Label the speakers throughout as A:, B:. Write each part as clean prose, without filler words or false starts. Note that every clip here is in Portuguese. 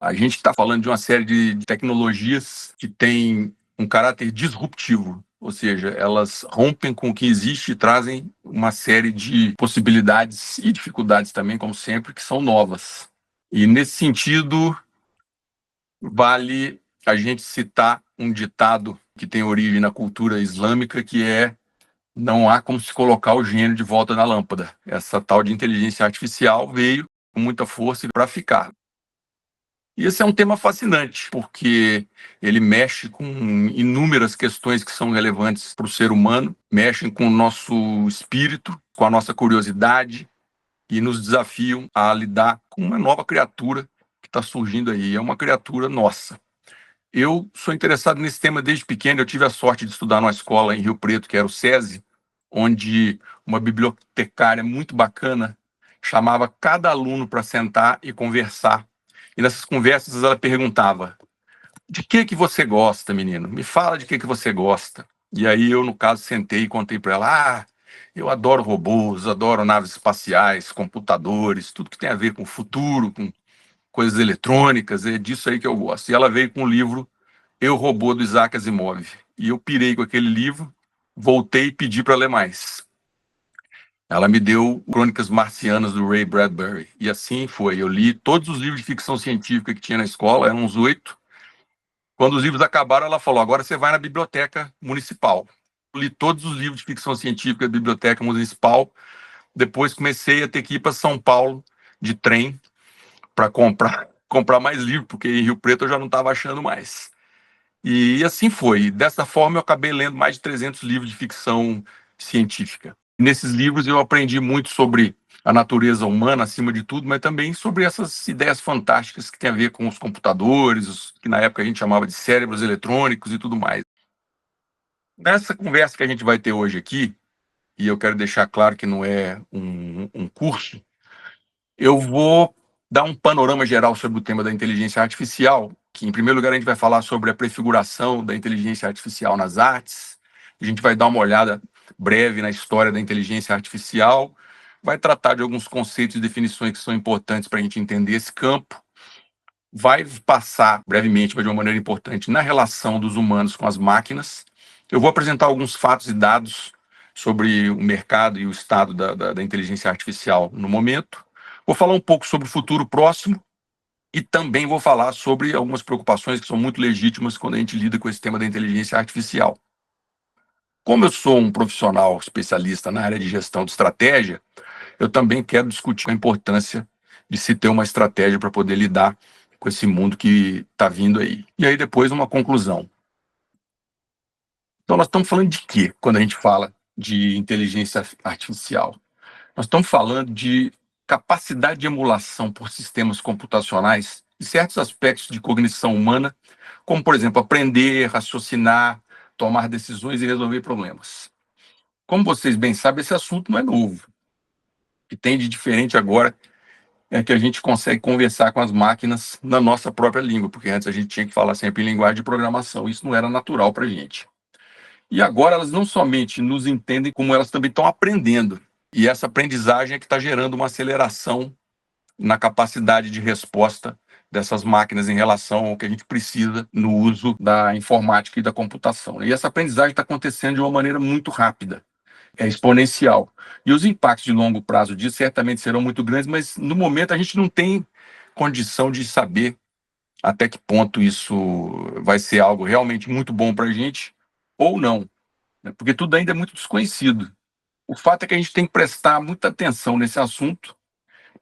A: A gente está falando de uma série de tecnologias que têm um caráter disruptivo, ou seja, elas rompem com o que existe e trazem uma série de possibilidades e dificuldades também, como sempre, que são novas. E nesse sentido, vale a gente citar um ditado que tem origem na cultura islâmica, que é: não há como se colocar o gênio de volta na lâmpada. Essa tal de inteligência artificial veio com muita força para ficar. E esse é um tema fascinante, porque ele mexe com inúmeras questões que são relevantes para o ser humano, mexem com o nosso espírito, com a nossa curiosidade e nos desafiam a lidar com uma nova criatura que está surgindo aí. É uma criatura nossa. Eu sou interessado nesse tema desde pequeno. Eu tive a sorte de estudar numa escola em Rio Preto, que era o SESI, onde uma bibliotecária muito bacana chamava cada aluno para sentar e conversar. E nessas conversas ela perguntava: de que você gosta, menino? Me fala de que você gosta. E aí eu, no caso, sentei e contei para ela: eu adoro robôs, adoro naves espaciais, computadores, tudo que tem a ver com o futuro, com coisas eletrônicas, é disso aí que eu gosto. E ela veio com o livro Eu, Robô, do Isaac Asimov. E eu pirei com aquele livro, voltei e pedi para ler mais. Ela me deu Crônicas Marcianas, do Ray Bradbury. E assim foi. Eu li todos os livros de ficção científica que tinha na escola, eram uns 8. Quando os livros acabaram, ela falou: agora você vai na biblioteca municipal. Eu li todos os livros de ficção científica da biblioteca municipal. Depois comecei a ter que ir para São Paulo de trem para comprar mais livros, porque em Rio Preto eu já não estava achando mais. E assim foi. Dessa forma, eu acabei lendo mais de 300 livros de ficção científica. Nesses livros, eu aprendi muito sobre a natureza humana, acima de tudo, mas também sobre essas ideias fantásticas que têm a ver com os computadores, que na época a gente chamava de cérebros eletrônicos e tudo mais. Nessa conversa que a gente vai ter hoje aqui, e eu quero deixar claro que não é um curso, eu vou dar um panorama geral sobre o tema da inteligência artificial, que, em primeiro lugar, a gente vai falar sobre a prefiguração da inteligência artificial nas artes. A gente vai dar uma olhada breve na história da inteligência artificial, vai tratar de alguns conceitos e definições que são importantes para a gente entender esse campo, vai passar brevemente, mas de uma maneira importante, na relação dos humanos com as máquinas. Eu vou apresentar alguns fatos e dados sobre o mercado e o estado da inteligência artificial no momento. Vou falar um pouco sobre o futuro próximo e também vou falar sobre algumas preocupações que são muito legítimas quando a gente lida com esse tema da inteligência artificial. Como eu sou um profissional especialista na área de gestão de estratégia, eu também quero discutir a importância de se ter uma estratégia para poder lidar com esse mundo que está vindo aí. E aí depois uma conclusão. Então nós estamos falando de quê quando a gente fala de inteligência artificial? Nós estamos falando de capacidade de emulação por sistemas computacionais de certos aspectos de cognição humana, como, por exemplo, aprender, raciocinar, tomar decisões e resolver problemas. Como vocês bem sabem, esse assunto não é novo. O que tem de diferente agora é que a gente consegue conversar com as máquinas na nossa própria língua, porque antes a gente tinha que falar sempre em linguagem de programação, isso não era natural para a gente. E agora elas não somente nos entendem, como elas também estão aprendendo. E essa aprendizagem é que está gerando uma aceleração na capacidade de resposta dessas máquinas em relação ao que a gente precisa no uso da informática e da computação. E essa aprendizagem está acontecendo de uma maneira muito rápida, é exponencial. E os impactos de longo prazo disso certamente serão muito grandes, mas no momento a gente não tem condição de saber até que ponto isso vai ser algo realmente muito bom para a gente ou não, né? Porque tudo ainda é muito desconhecido. O fato é que a gente tem que prestar muita atenção nesse assunto,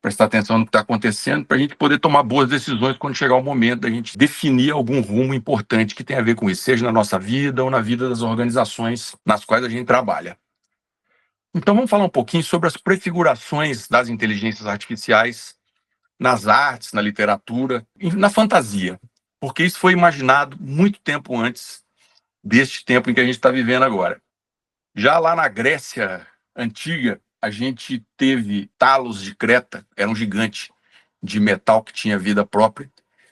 A: prestar atenção no que está acontecendo, para a gente poder tomar boas decisões quando chegar o momento da gente definir algum rumo importante que tenha a ver com isso, seja na nossa vida ou na vida das organizações nas quais a gente trabalha. Então vamos falar um pouquinho sobre as prefigurações das inteligências artificiais nas artes, na literatura e na fantasia, porque isso foi imaginado muito tempo antes deste tempo em que a gente está vivendo agora. Já lá na Grécia Antiga, a gente teve Talos de Creta, era um gigante de metal que tinha vida própria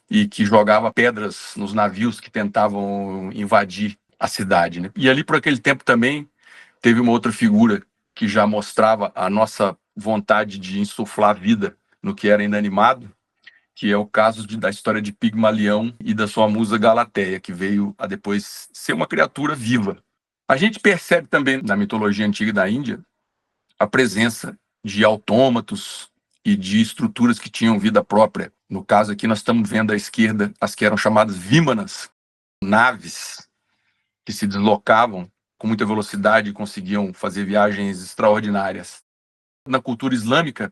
A: e que jogava pedras nos navios que tentavam invadir a cidade, né? E ali, por aquele tempo também, teve uma outra figura que já mostrava a nossa vontade de insuflar vida no que era inanimado, que é o caso da história de Pigmalião e da sua musa Galateia, que veio a depois ser uma criatura viva. A gente percebe também na mitologia antiga da Índia a presença de autômatos e de estruturas que tinham vida própria. No caso aqui, nós estamos vendo à esquerda as que eram chamadas vímanas, naves que se deslocavam com muita velocidade e conseguiam fazer viagens extraordinárias. Na cultura islâmica,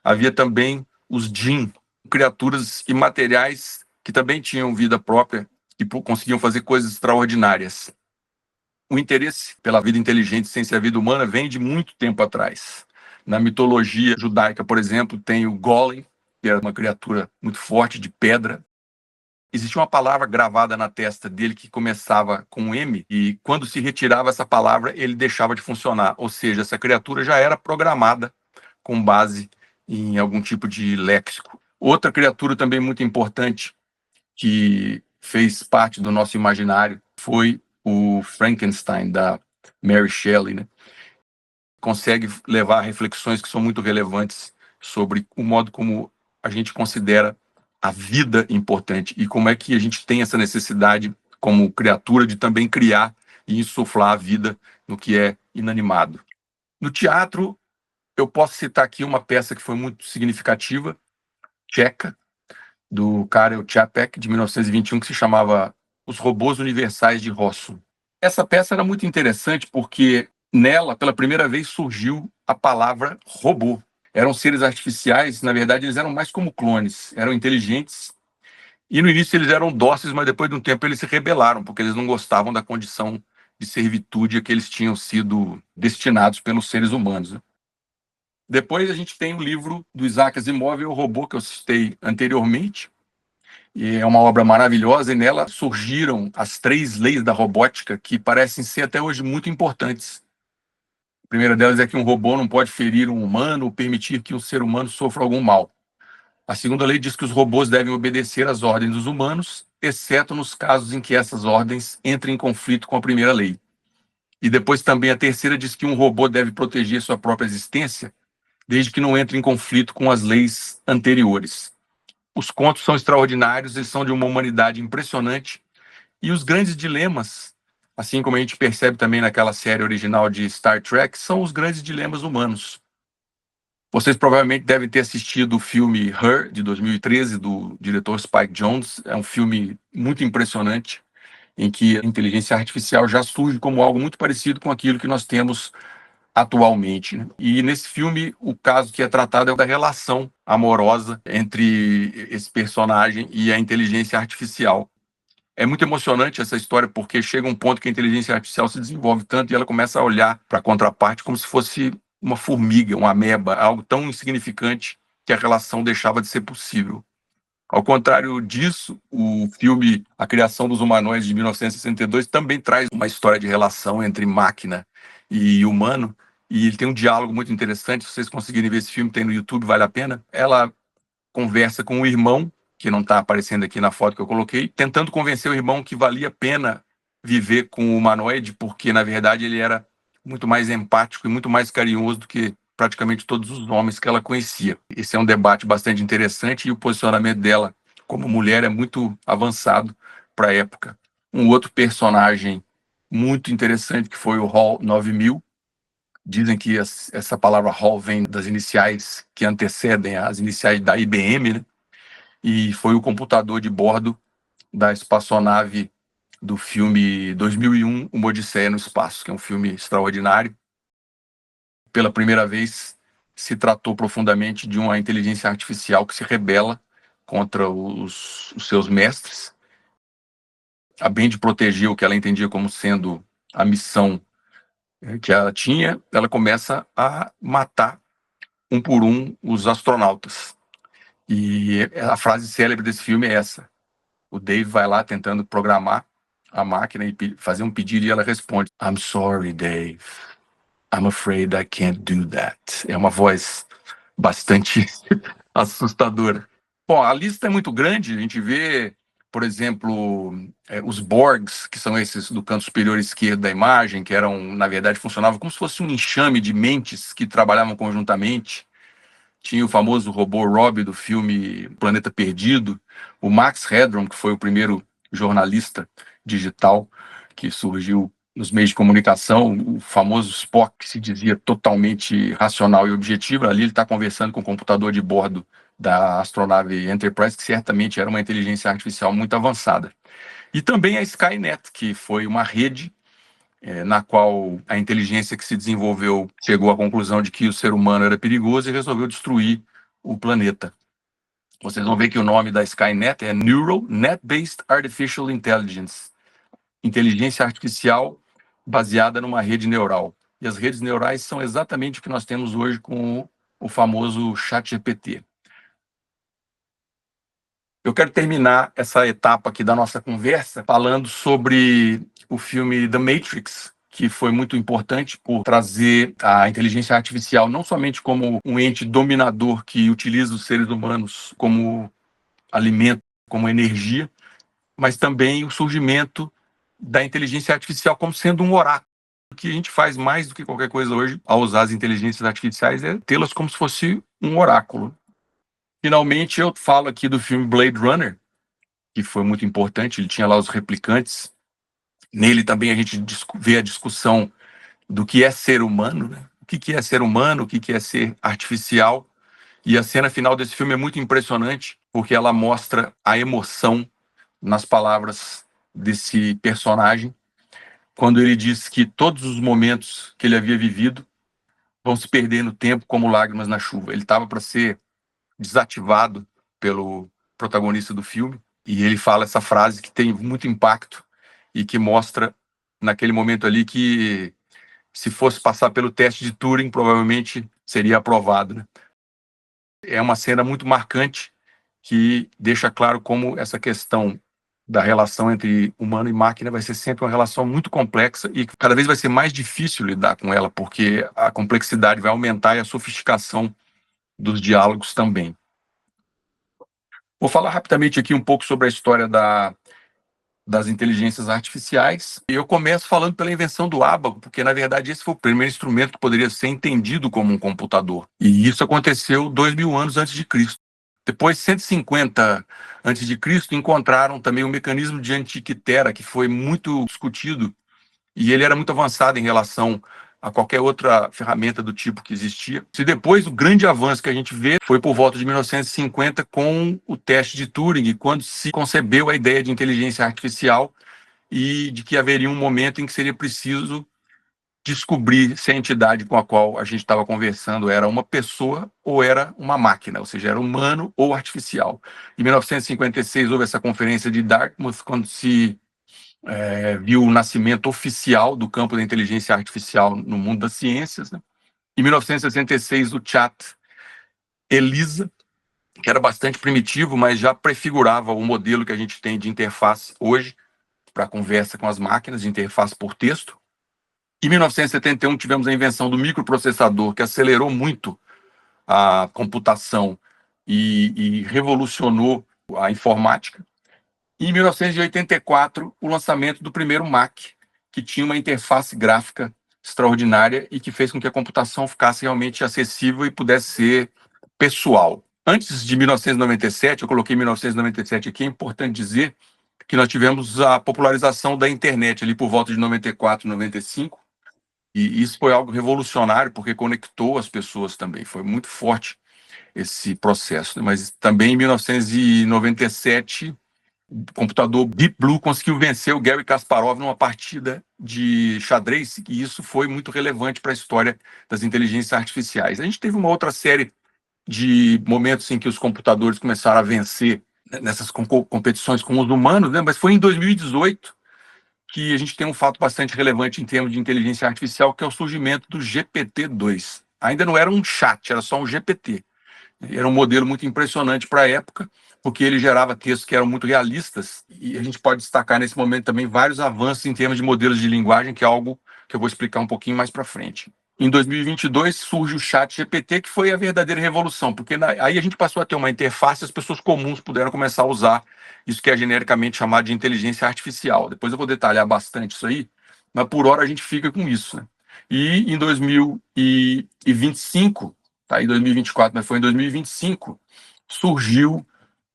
A: havia também os jinn, criaturas imateriais que também tinham vida própria e conseguiam fazer coisas extraordinárias. O interesse pela vida inteligente sem ser a vida humana vem de muito tempo atrás. Na mitologia judaica, por exemplo, tem o Golem, que era uma criatura muito forte de pedra. Existia uma palavra gravada na testa dele que começava com um M, e quando se retirava essa palavra, ele deixava de funcionar. Ou seja, essa criatura já era programada com base em algum tipo de léxico. Outra criatura também muito importante que fez parte do nosso imaginário foi o Frankenstein, da Mary Shelley, né? Consegue levar a reflexões que são muito relevantes sobre o modo como a gente considera a vida importante e como é que a gente tem essa necessidade como criatura de também criar e insuflar a vida no que é inanimado. No teatro, eu posso citar aqui uma peça que foi muito significativa, tcheca, do Karel Čapek, de 1921, que se chamava Os Robôs Universais de Rossum. Essa peça era muito interessante porque nela, pela primeira vez, surgiu a palavra robô. Eram seres artificiais, na verdade, eles eram mais como clones, eram inteligentes, e no início eles eram dóceis, mas depois de um tempo eles se rebelaram, porque eles não gostavam da condição de servitude a que eles tinham sido destinados pelos seres humanos. Depois a gente tem o livro do Isaac Asimov, O Robô, que eu citei anteriormente, e é uma obra maravilhosa, e nela surgiram as 3 leis da robótica que parecem ser até hoje muito importantes. A primeira delas é que um robô não pode ferir um humano ou permitir que um ser humano sofra algum mal. A segunda lei diz que os robôs devem obedecer às ordens dos humanos, exceto nos casos em que essas ordens entrem em conflito com a primeira lei. E depois também a terceira diz que um robô deve proteger sua própria existência, desde que não entre em conflito com as leis anteriores. Os contos são extraordinários, eles são de uma humanidade impressionante, e os grandes dilemas, assim como a gente percebe também naquela série original de Star Trek, são os grandes dilemas humanos. Vocês provavelmente devem ter assistido o filme Her, de 2013, do diretor Spike Jonze. É um filme muito impressionante, em que a inteligência artificial já surge como algo muito parecido com aquilo que nós temos atualmente, né? E nesse filme, o caso que é tratado é da relação amorosa entre esse personagem e a inteligência artificial. É muito emocionante essa história, porque chega um ponto que a inteligência artificial se desenvolve tanto e ela começa a olhar para a contraparte como se fosse uma formiga, uma ameba, algo tão insignificante que a relação deixava de ser possível. Ao contrário disso, o filme A Criação dos Humanoides, de 1962, também traz uma história de relação entre máquina e humano, e ele tem um diálogo muito interessante. Se vocês conseguirem ver esse filme, tem no YouTube, vale a pena. Ela conversa com o irmão, que não está aparecendo aqui na foto que eu coloquei, tentando convencer o irmão que valia a pena viver com o humanoide, porque, na verdade, ele era muito mais empático e muito mais carinhoso do que praticamente todos os homens que ela conhecia. Esse é um debate bastante interessante e o posicionamento dela como mulher é muito avançado para a época. Um outro personagem muito interessante que foi o Hall 9000. Dizem que essa palavra Hall vem das iniciais que antecedem as iniciais da IBM, né? E foi o computador de bordo da espaçonave do filme 2001, Uma Odisseia no Espaço, que é um filme extraordinário. Pela primeira vez, se tratou profundamente de uma inteligência artificial que se rebela contra os seus mestres, a bem de proteger o que ela entendia como sendo a missão que ela tinha. Ela começa a matar um por um os astronautas. E a frase célebre desse filme é essa: o Dave vai lá tentando programar a máquina e fazer um pedido e ela responde: I'm sorry, Dave. I'm afraid I can't do that. É uma voz bastante assustadora. Bom, a lista é muito grande. A gente vê, por exemplo, os Borgs, que são esses do canto superior esquerdo da imagem, que eram, na verdade, funcionavam como se fosse um enxame de mentes que trabalhavam conjuntamente. tinha o famoso robô Robbie do filme Planeta Perdido, o Max Headroom, que foi o primeiro jornalista digital que surgiu nos meios de comunicação, o famoso Spock, que se dizia totalmente racional e objetivo. Ali ele está conversando com o computador de bordo da astronave Enterprise, que certamente era uma inteligência artificial muito avançada. E também a Skynet, que foi uma rede na qual a inteligência que se desenvolveu chegou à conclusão de que o ser humano era perigoso e resolveu destruir o planeta. Vocês vão ver que o nome da Skynet é Neural Net-Based Artificial Intelligence, inteligência artificial baseada numa rede neural. E as redes neurais são exatamente o que nós temos hoje com o famoso ChatGPT. Eu quero terminar essa etapa aqui da nossa conversa falando sobre o filme The Matrix, que foi muito importante por trazer a inteligência artificial não somente como um ente dominador que utiliza os seres humanos como alimento, como energia, mas também o surgimento da inteligência artificial como sendo um oráculo. O que a gente faz mais do que qualquer coisa hoje ao usar as inteligências artificiais é tê-las como se fosse um oráculo. Finalmente, eu falo aqui do filme Blade Runner, que foi muito importante. Ele tinha lá os replicantes. Nele também a gente vê a discussão do que é ser humano, né? O que é ser humano, o que é ser artificial. E a cena final desse filme é muito impressionante, porque ela mostra a emoção nas palavras desse personagem, quando ele diz que todos os momentos que ele havia vivido vão se perder no tempo como lágrimas na chuva. Ele estava para ser desativado pelo protagonista do filme, e ele fala essa frase que tem muito impacto e que mostra naquele momento ali que se fosse passar pelo teste de Turing, provavelmente seria aprovado, né? É uma cena muito marcante que deixa claro como essa questão da relação entre humano e máquina vai ser sempre uma relação muito complexa e cada vez vai ser mais difícil lidar com ela, porque a complexidade vai aumentar e a sofisticação dos diálogos também. Vou falar rapidamente aqui um pouco sobre a história das inteligências artificiais. Eu começo falando pela invenção do ábaco, porque, na verdade, esse foi o primeiro instrumento que poderia ser entendido como um computador. E isso aconteceu 2000 anos antes de Cristo. Depois, 150 antes de Cristo, encontraram também o mecanismo de Antiquitera, que foi muito discutido, e ele era muito avançado em relação a qualquer outra ferramenta do tipo que existia. E depois, o grande avanço que a gente vê foi por volta de 1950 com o teste de Turing, quando se concebeu a ideia de inteligência artificial e de que haveria um momento em que seria preciso descobrir se a entidade com a qual a gente estava conversando era uma pessoa ou era uma máquina, ou seja, era humano ou artificial. Em 1956 houve essa conferência de Dartmouth, quando se viu o nascimento oficial do campo da inteligência artificial no mundo das ciências, né? Em 1966, o chat ELIZA, que era bastante primitivo, mas já prefigurava o modelo que a gente tem de interface hoje para conversa com as máquinas, de interface por texto. Em 1971, tivemos a invenção do microprocessador, que acelerou muito a computação e revolucionou a informática. E em 1984, o lançamento do primeiro Mac, que tinha uma interface gráfica extraordinária e que fez com que a computação ficasse realmente acessível e pudesse ser pessoal. Antes de 1997, eu coloquei 1997 aqui, é importante dizer que nós tivemos a popularização da internet ali por volta de 94, 95, e isso foi algo revolucionário porque conectou as pessoas também, foi muito forte esse processo. Mas também em 1997, o computador Deep Blue conseguiu vencer o Garry Kasparov numa partida de xadrez, e isso foi muito relevante para a história das inteligências artificiais. A gente teve uma outra série de momentos em que os computadores começaram a vencer nessas competições com os humanos, né? Mas foi em 2018 que a gente tem um fato bastante relevante em termos de inteligência artificial, que é o surgimento do GPT-2. Ainda não era um chat, era só um GPT. Era um modelo muito impressionante para a época, porque ele gerava textos que eram muito realistas, e a gente pode destacar nesse momento também vários avanços em termos de modelos de linguagem, que é algo que eu vou explicar um pouquinho mais para frente. Em 2022 surge o ChatGPT, que foi a verdadeira revolução, porque aí a gente passou a ter uma interface, as pessoas comuns puderam começar a usar isso que é genericamente chamado de inteligência artificial. Depois eu vou detalhar bastante isso aí, mas por hora a gente fica com isso, né? E em 2025 tá aí 2024, mas foi em 2025, surgiu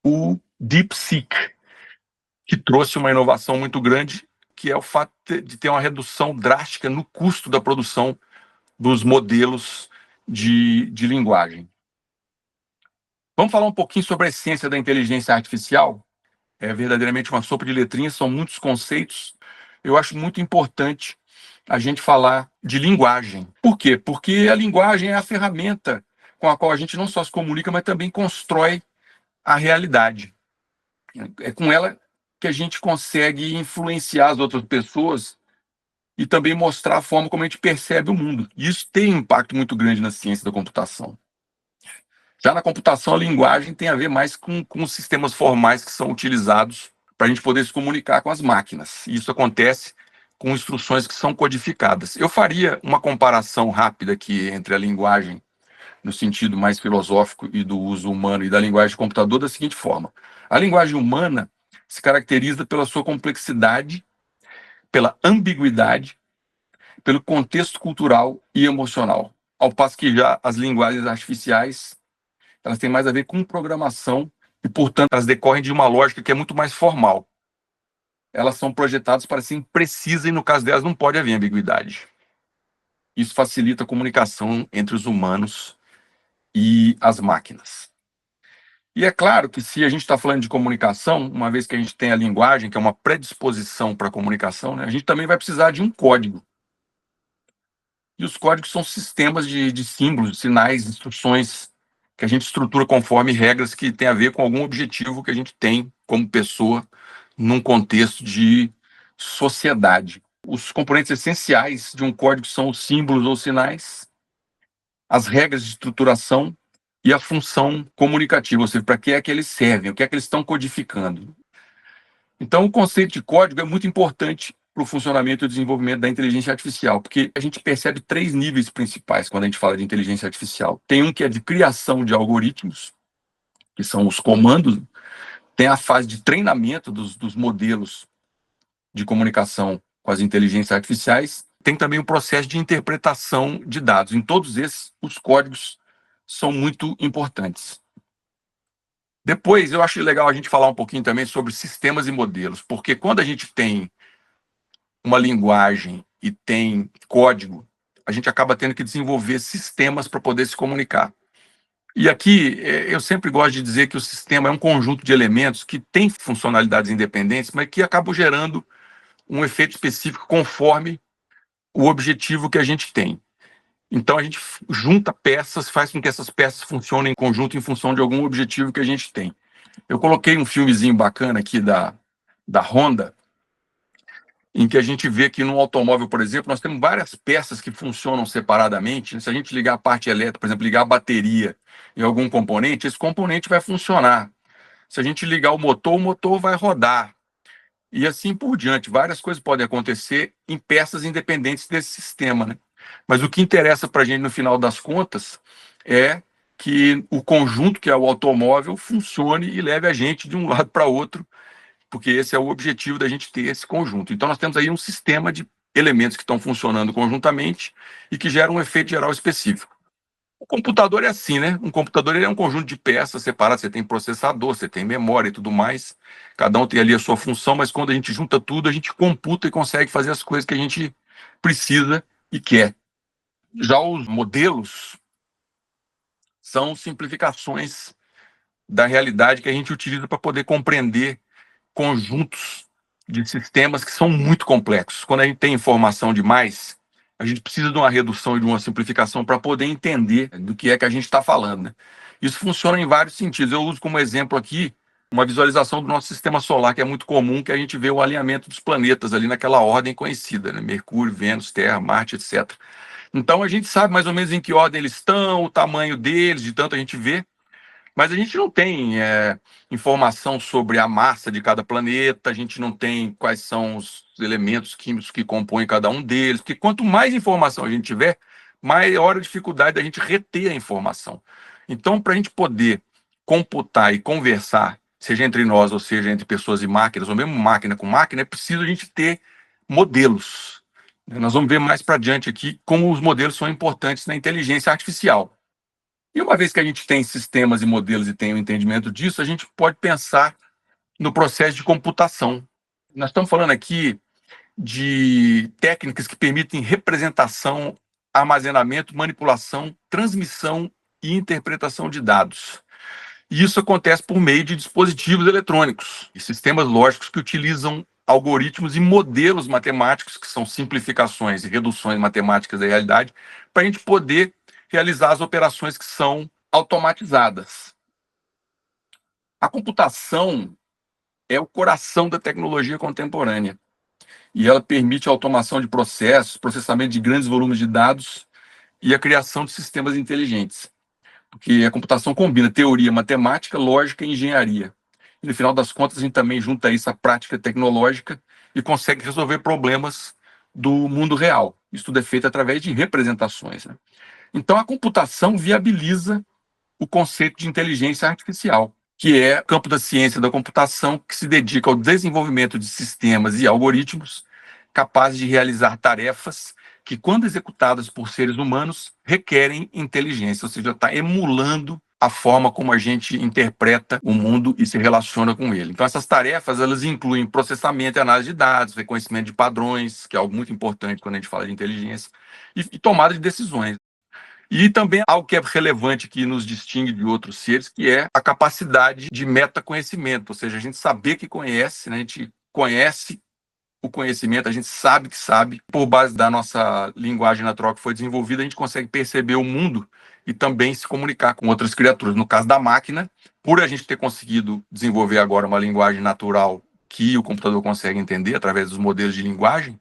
A: o DeepSeek, que trouxe uma inovação muito grande, que é o fato de ter uma redução drástica no custo da produção dos modelos de linguagem. Vamos falar um pouquinho sobre a essência da inteligência artificial? É verdadeiramente uma sopa de letrinhas, são muitos conceitos. Eu acho muito importante a gente falar de linguagem. Por quê? Porque a linguagem é a ferramenta com a qual a gente não só se comunica, mas também constrói a realidade. É com ela que a gente consegue influenciar as outras pessoas e também mostrar a forma como a gente percebe o mundo. E isso tem um impacto muito grande na ciência da computação. Já na computação, a linguagem tem a ver mais com os sistemas formais que são utilizados para a gente poder se comunicar com as máquinas. E isso acontece com instruções que são codificadas. Eu faria uma comparação rápida aqui entre a linguagem, no sentido mais filosófico e do uso humano, e da linguagem do computador da seguinte forma: a linguagem humana se caracteriza pela sua complexidade, pela ambiguidade, pelo contexto cultural e emocional, ao passo que já as linguagens artificiais, elas têm mais a ver com programação e, portanto, elas decorrem de uma lógica que é muito mais formal. Elas são projetadas para serem precisas e, no caso delas, não pode haver ambiguidade. Isso facilita a comunicação entre os humanos e as máquinas. E é claro que, se a gente está falando de comunicação, uma vez que a gente tem a linguagem, que é uma predisposição para a comunicação, né, a gente também vai precisar de um código. E os códigos são sistemas de símbolos, sinais, instruções que a gente estrutura conforme regras que têm a ver com algum objetivo que a gente tem como pessoa num contexto de sociedade. Os componentes essenciais de um código são os símbolos ou sinais, as regras de estruturação e a função comunicativa, ou seja, para que é que eles servem, o que é que eles estão codificando. Então, o conceito de código é muito importante para o funcionamento e desenvolvimento da inteligência artificial, porque a gente percebe 3 níveis principais quando a gente fala de inteligência artificial. Tem um que é de criação de algoritmos, que são os comandos, tem a fase de treinamento dos modelos de comunicação com as inteligências artificiais, tem também o processo de interpretação de dados. Em todos esses, os códigos são muito importantes. Depois, eu acho legal a gente falar um pouquinho também sobre sistemas e modelos, porque quando a gente tem uma linguagem e tem código, a gente acaba tendo que desenvolver sistemas para poder se comunicar. E aqui, eu sempre gosto de dizer que o sistema é um conjunto de elementos que tem funcionalidades independentes, mas que acabam gerando um efeito específico conforme o objetivo que a gente tem. Então, a gente junta peças, faz com que essas peças funcionem em conjunto em função de algum objetivo que a gente tem. Eu coloquei um filmezinho bacana aqui da Honda, em que a gente vê que no automóvel, por exemplo, nós temos várias peças que funcionam separadamente. Se a gente ligar a parte elétrica, por exemplo, ligar a bateria em algum componente, esse componente vai funcionar. Se a gente ligar o motor vai rodar. E assim por diante. Várias coisas podem acontecer em peças independentes desse sistema, né? Mas o que interessa para a gente, no final das contas, é que o conjunto, que é o automóvel, funcione e leve a gente de um lado para outro, porque esse é o objetivo da gente ter esse conjunto. Então, nós temos aí um sistema de elementos que estão funcionando conjuntamente e que geram um efeito geral específico. O computador é assim, né? Um computador, ele é um conjunto de peças separadas. Você tem processador, você tem memória e tudo mais. Cada um tem ali a sua função, mas quando a gente junta tudo, a gente computa e consegue fazer as coisas que a gente precisa e quer. Já os modelos são simplificações da realidade que a gente utiliza para poder compreender conjuntos de sistemas que são muito complexos. Quando a gente tem informação demais, a gente precisa de uma redução e de uma simplificação para poder entender do que é que a gente está falando, né? Isso funciona em vários sentidos. Eu uso como exemplo aqui uma visualização do nosso sistema solar, que é muito comum, que a gente vê o alinhamento dos planetas ali naquela ordem conhecida, né? Mercúrio, Vênus, Terra, Marte, etc. Então a gente sabe mais ou menos em que ordem eles estão, o tamanho deles, de tanto a gente vê, mas a gente não tem informação sobre a massa de cada planeta, a gente não tem quais são os elementos químicos que compõem cada um deles, porque quanto mais informação a gente tiver, maior a dificuldade da gente reter a informação. Então, para a gente poder computar e conversar, seja entre nós, ou seja entre pessoas e máquinas, ou mesmo máquina com máquina, é preciso a gente ter modelos. Nós vamos ver mais para adiante aqui como os modelos são importantes na inteligência artificial. E uma vez que a gente tem sistemas e modelos e tem o entendimento disso, a gente pode pensar no processo de computação. Nós estamos falando aqui de técnicas que permitem representação, armazenamento, manipulação, transmissão e interpretação de dados. E isso acontece por meio de dispositivos eletrônicos e sistemas lógicos que utilizam algoritmos e modelos matemáticos, que são simplificações e reduções matemáticas da realidade, para a gente poder realizar as operações que são automatizadas. A computação é o coração da tecnologia contemporânea e ela permite a automação de processos, processamento de grandes volumes de dados e a criação de sistemas inteligentes, porque a computação combina teoria, matemática, lógica e engenharia. E no final das contas, a gente também junta isso à prática tecnológica e consegue resolver problemas do mundo real. Isso tudo é feito através de representações, né? Então, a computação viabiliza o conceito de inteligência artificial, que é o campo da ciência da computação que se dedica ao desenvolvimento de sistemas e algoritmos capazes de realizar tarefas que, quando executadas por seres humanos, requerem inteligência, ou seja, está emulando a forma como a gente interpreta o mundo e se relaciona com ele. Então, essas tarefas, elas incluem processamento e análise de dados, reconhecimento de padrões, que é algo muito importante quando a gente fala de inteligência, e tomada de decisões. E também algo que é relevante, que nos distingue de outros seres, que é a capacidade de metaconhecimento, ou seja, a gente saber que conhece, né? A gente conhece o conhecimento, a gente sabe que sabe, por base da nossa linguagem natural que foi desenvolvida, a gente consegue perceber o mundo e também se comunicar com outras criaturas. No caso da máquina, por a gente ter conseguido desenvolver agora uma linguagem natural que o computador consegue entender através dos modelos de linguagem,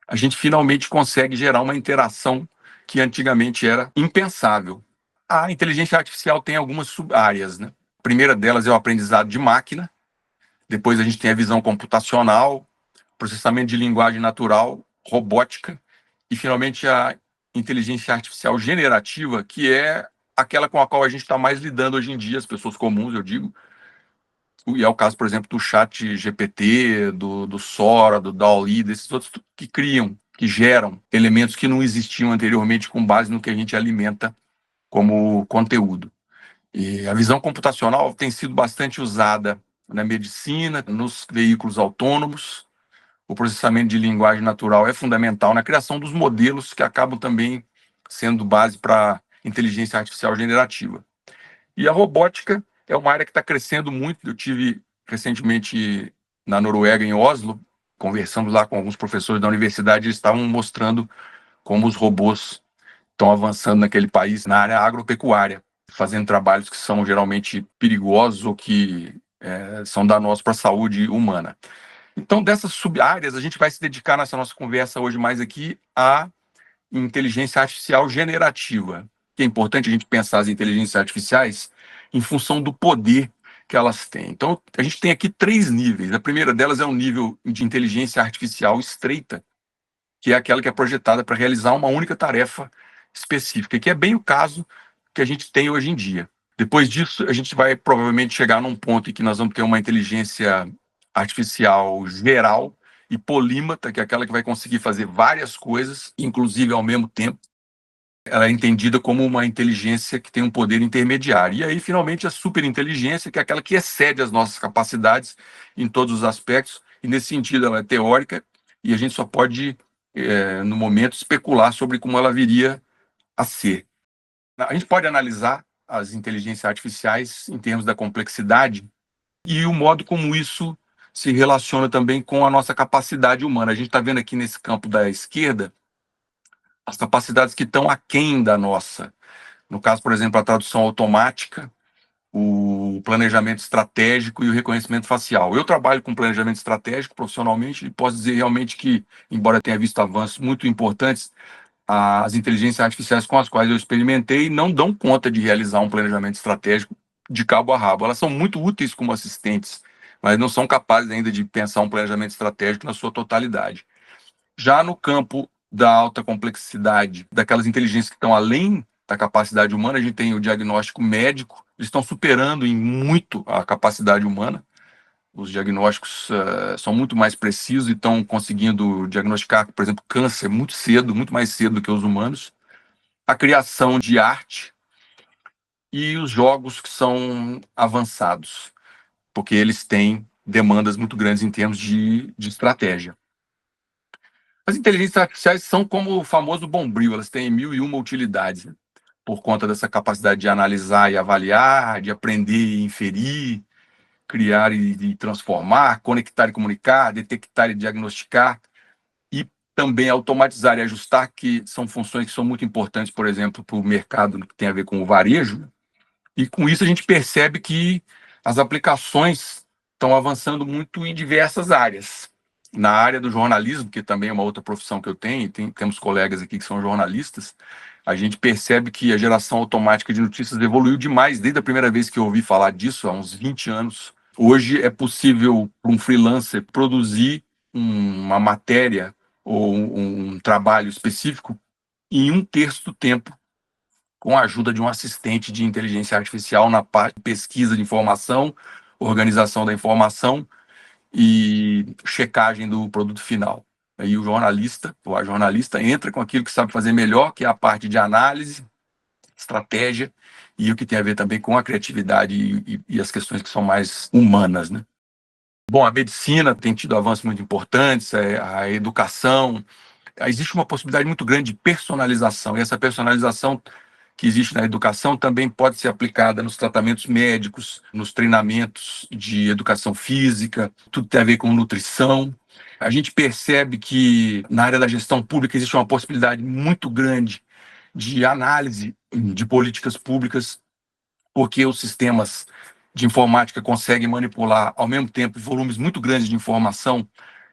A: a gente finalmente consegue gerar uma interação que antigamente era impensável. A inteligência artificial tem algumas sub-áreas, né? A primeira delas é o aprendizado de máquina, depois a gente tem a visão computacional, processamento de linguagem natural, robótica, e finalmente a inteligência artificial generativa, que é aquela com a qual a gente está mais lidando hoje em dia, as pessoas comuns, eu digo, e é o caso, por exemplo, do chat GPT, do Sora, do DALL-E, desses outros que criam, que geram elementos que não existiam anteriormente com base no que a gente alimenta como conteúdo. E a visão computacional tem sido bastante usada na medicina, nos veículos autônomos. O processamento de linguagem natural é fundamental na criação dos modelos que acabam também sendo base para inteligência artificial generativa. E a robótica é uma área que está crescendo muito. Eu tive recentemente na Noruega, em Oslo, conversamos lá com alguns professores da universidade, eles estavam mostrando como os robôs estão avançando naquele país na área agropecuária, fazendo trabalhos que são geralmente perigosos ou que são danosos para a saúde humana. Então, dessas sub-áreas, a gente vai se dedicar nessa nossa conversa hoje mais aqui à inteligência artificial generativa, que é importante a gente pensar as inteligências artificiais em função do poder que elas têm. Então, a gente tem aqui 3 níveis. A primeira delas é um nível de inteligência artificial estreita, que é aquela que é projetada para realizar uma única tarefa específica, que é bem o caso que a gente tem hoje em dia. Depois disso, a gente vai provavelmente chegar num ponto em que nós vamos ter uma inteligência artificial geral e polímata, que é aquela que vai conseguir fazer várias coisas, inclusive ao mesmo tempo. Ela é entendida como uma inteligência que tem um poder intermediário. E aí, finalmente, a superinteligência, que é aquela que excede as nossas capacidades em todos os aspectos, e nesse sentido ela é teórica, e a gente só pode, no momento, especular sobre como ela viria a ser. A gente pode analisar as inteligências artificiais em termos da complexidade e o modo como isso se relaciona também com a nossa capacidade humana. A gente está vendo aqui nesse campo da esquerda as capacidades que estão aquém da nossa. No caso, por exemplo, a tradução automática, o planejamento estratégico e o reconhecimento facial. Eu trabalho com planejamento estratégico profissionalmente e posso dizer realmente que, embora tenha visto avanços muito importantes, as inteligências artificiais com as quais eu experimentei não dão conta de realizar um planejamento estratégico de cabo a rabo. Elas são muito úteis como assistentes, mas não são capazes ainda de pensar um planejamento estratégico na sua totalidade. Já no campo da alta complexidade, daquelas inteligências que estão além da capacidade humana, a gente tem o diagnóstico médico, eles estão superando em muito a capacidade humana. Os diagnósticos são muito mais precisos e estão conseguindo diagnosticar, por exemplo, câncer muito cedo, muito mais cedo do que os humanos. A criação de arte, e os jogos que são avançados, porque eles têm demandas muito grandes em termos de estratégia. As inteligências artificiais são como o famoso bombril, elas têm mil e uma utilidades, né? Por conta dessa capacidade de analisar e avaliar, de aprender e inferir, criar e transformar, conectar e comunicar, detectar e diagnosticar, e também automatizar e ajustar, que são funções que são muito importantes, por exemplo, para o mercado que tem a ver com o varejo. E com isso a gente percebe que as aplicações estão avançando muito em diversas áreas. Na área do jornalismo, que também é uma outra profissão que eu tenho, temos colegas aqui que são jornalistas, a gente percebe que a geração automática de notícias evoluiu demais desde a primeira vez que eu ouvi falar disso, há uns 20 anos. Hoje é possível para um freelancer produzir uma matéria ou um trabalho específico em um terço do tempo, com a ajuda de um assistente de inteligência artificial na parte de pesquisa de informação, organização da informação e checagem do produto final. Aí o jornalista, ou a jornalista, entra com aquilo que sabe fazer melhor, que é a parte de análise, estratégia, e o que tem a ver também com a criatividade e as questões que são mais humanas, né? Bom, a medicina tem tido avanços muito importantes, a educação. Existe uma possibilidade muito grande de personalização, e essa personalização que existe na educação também pode ser aplicada nos tratamentos médicos, nos treinamentos de educação física, tudo tem a ver com nutrição. A gente percebe que na área da gestão pública existe uma possibilidade muito grande de análise de políticas públicas, porque os sistemas de informática conseguem manipular ao mesmo tempo volumes muito grandes de informação,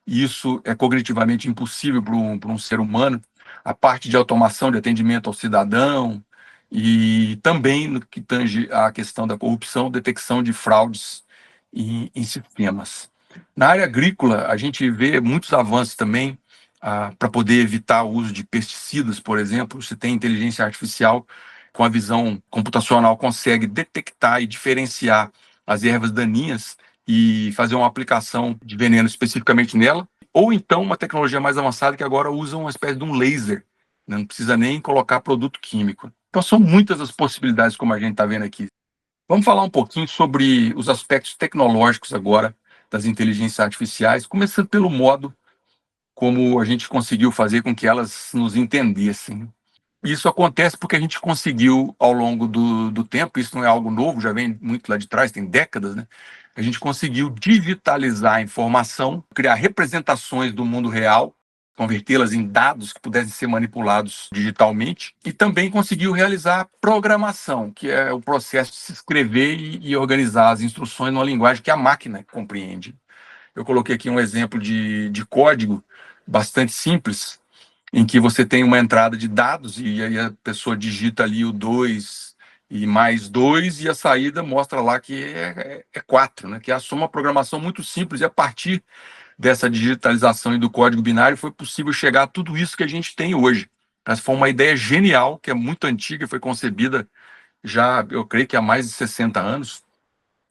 A: e isso é cognitivamente impossível para um ser humano. A parte de automação de atendimento ao cidadão e também no que tange à questão da corrupção, detecção de fraudes em sistemas. Na área agrícola, a gente vê muitos avanços também para poder evitar o uso de pesticidas, por exemplo. Você tem inteligência artificial com a visão computacional, consegue detectar e diferenciar as ervas daninhas e fazer uma aplicação de veneno especificamente nela, ou então uma tecnologia mais avançada que agora usa uma espécie de um laser, né? Não precisa nem colocar produto químico. Então são muitas as possibilidades, como a gente está vendo aqui. Vamos falar um pouquinho sobre os aspectos tecnológicos agora das inteligências artificiais, começando pelo modo como a gente conseguiu fazer com que elas nos entendessem. Isso acontece porque a gente conseguiu, ao longo do tempo, isso não é algo novo, já vem muito lá de trás, tem décadas, né? A gente conseguiu digitalizar a informação, criar representações do mundo real, convertê-las em dados que pudessem ser manipulados digitalmente, e também conseguiu realizar programação, que é o processo de se escrever e organizar as instruções numa linguagem que a máquina compreende. Eu coloquei aqui um exemplo de código bastante simples, em que você tem uma entrada de dados e aí a pessoa digita ali o 2 e mais 2 e a saída mostra lá que é 4, né? Que é uma programação muito simples, e a partir dessa digitalização e do código binário foi possível chegar a tudo isso que a gente tem hoje. Essa foi uma ideia genial, que é muito antiga e foi concebida já, eu creio que há mais de 60 anos,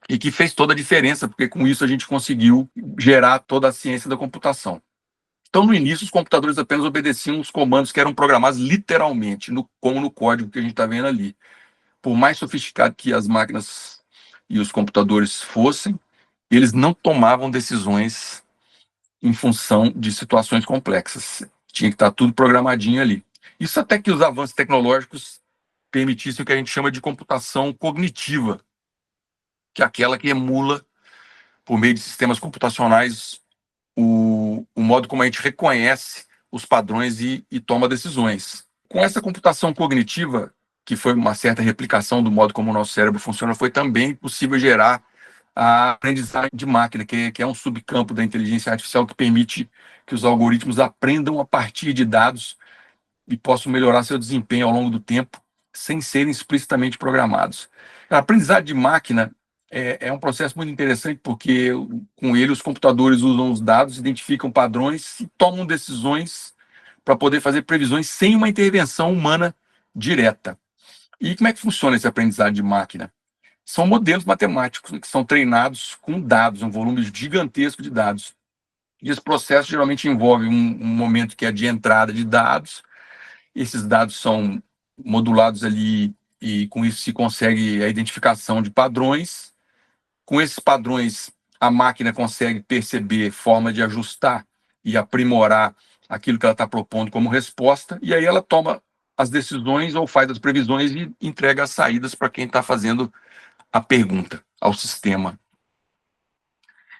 A: e que fez toda a diferença, porque com isso a gente conseguiu gerar toda a ciência da computação. Então, no início, os computadores apenas obedeciam os comandos que eram programados literalmente, como no código que a gente está vendo ali. Por mais sofisticado que as máquinas e os computadores fossem, eles não tomavam decisões em função de situações complexas. Tinha que estar tudo programadinho ali. Isso até que os avanços tecnológicos permitissem o que a gente chama de computação cognitiva, que é aquela que emula, por meio de sistemas computacionais, o modo como a gente reconhece os padrões e toma decisões. Com essa computação cognitiva, que foi uma certa replicação do modo como o nosso cérebro funciona, foi também possível gerar a aprendizagem de máquina, que é um subcampo da inteligência artificial que permite que os algoritmos aprendam a partir de dados e possam melhorar seu desempenho ao longo do tempo, sem serem explicitamente programados. A aprendizagem de máquina é um processo muito interessante, porque com ele os computadores usam os dados, identificam padrões e tomam decisões para poder fazer previsões sem uma intervenção humana direta. E como é que funciona esse aprendizado de máquina? São modelos matemáticos que são treinados com dados, um volume gigantesco de dados. E esse processo geralmente envolve um momento que é de entrada de dados. Esses dados são modulados ali e com isso se consegue a identificação de padrões. Com esses padrões, a máquina consegue perceber forma de ajustar e aprimorar aquilo que ela está propondo como resposta, e aí ela toma as decisões ou faz as previsões e entrega as saídas para quem está fazendo a pergunta ao sistema.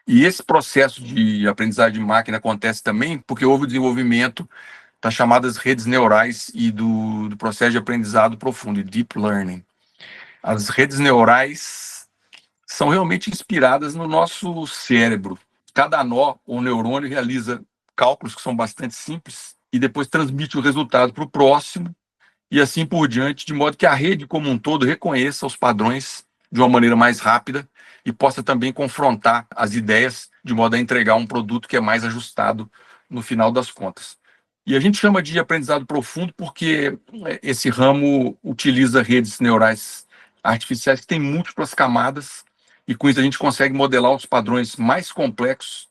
A: E esse processo de aprendizagem de máquina acontece também porque houve o desenvolvimento das chamadas redes neurais e do processo de aprendizado profundo, deep learning. As redes neurais são realmente inspiradas no nosso cérebro. Cada nó ou neurônio realiza cálculos que são bastante simples e depois transmite o resultado para o próximo e assim por diante, de modo que a rede como um todo reconheça os padrões de uma maneira mais rápida e possa também confrontar as ideias de modo a entregar um produto que é mais ajustado no final das contas. E a gente chama de aprendizado profundo porque esse ramo utiliza redes neurais artificiais que têm múltiplas camadas e com isso a gente consegue modelar os padrões mais complexos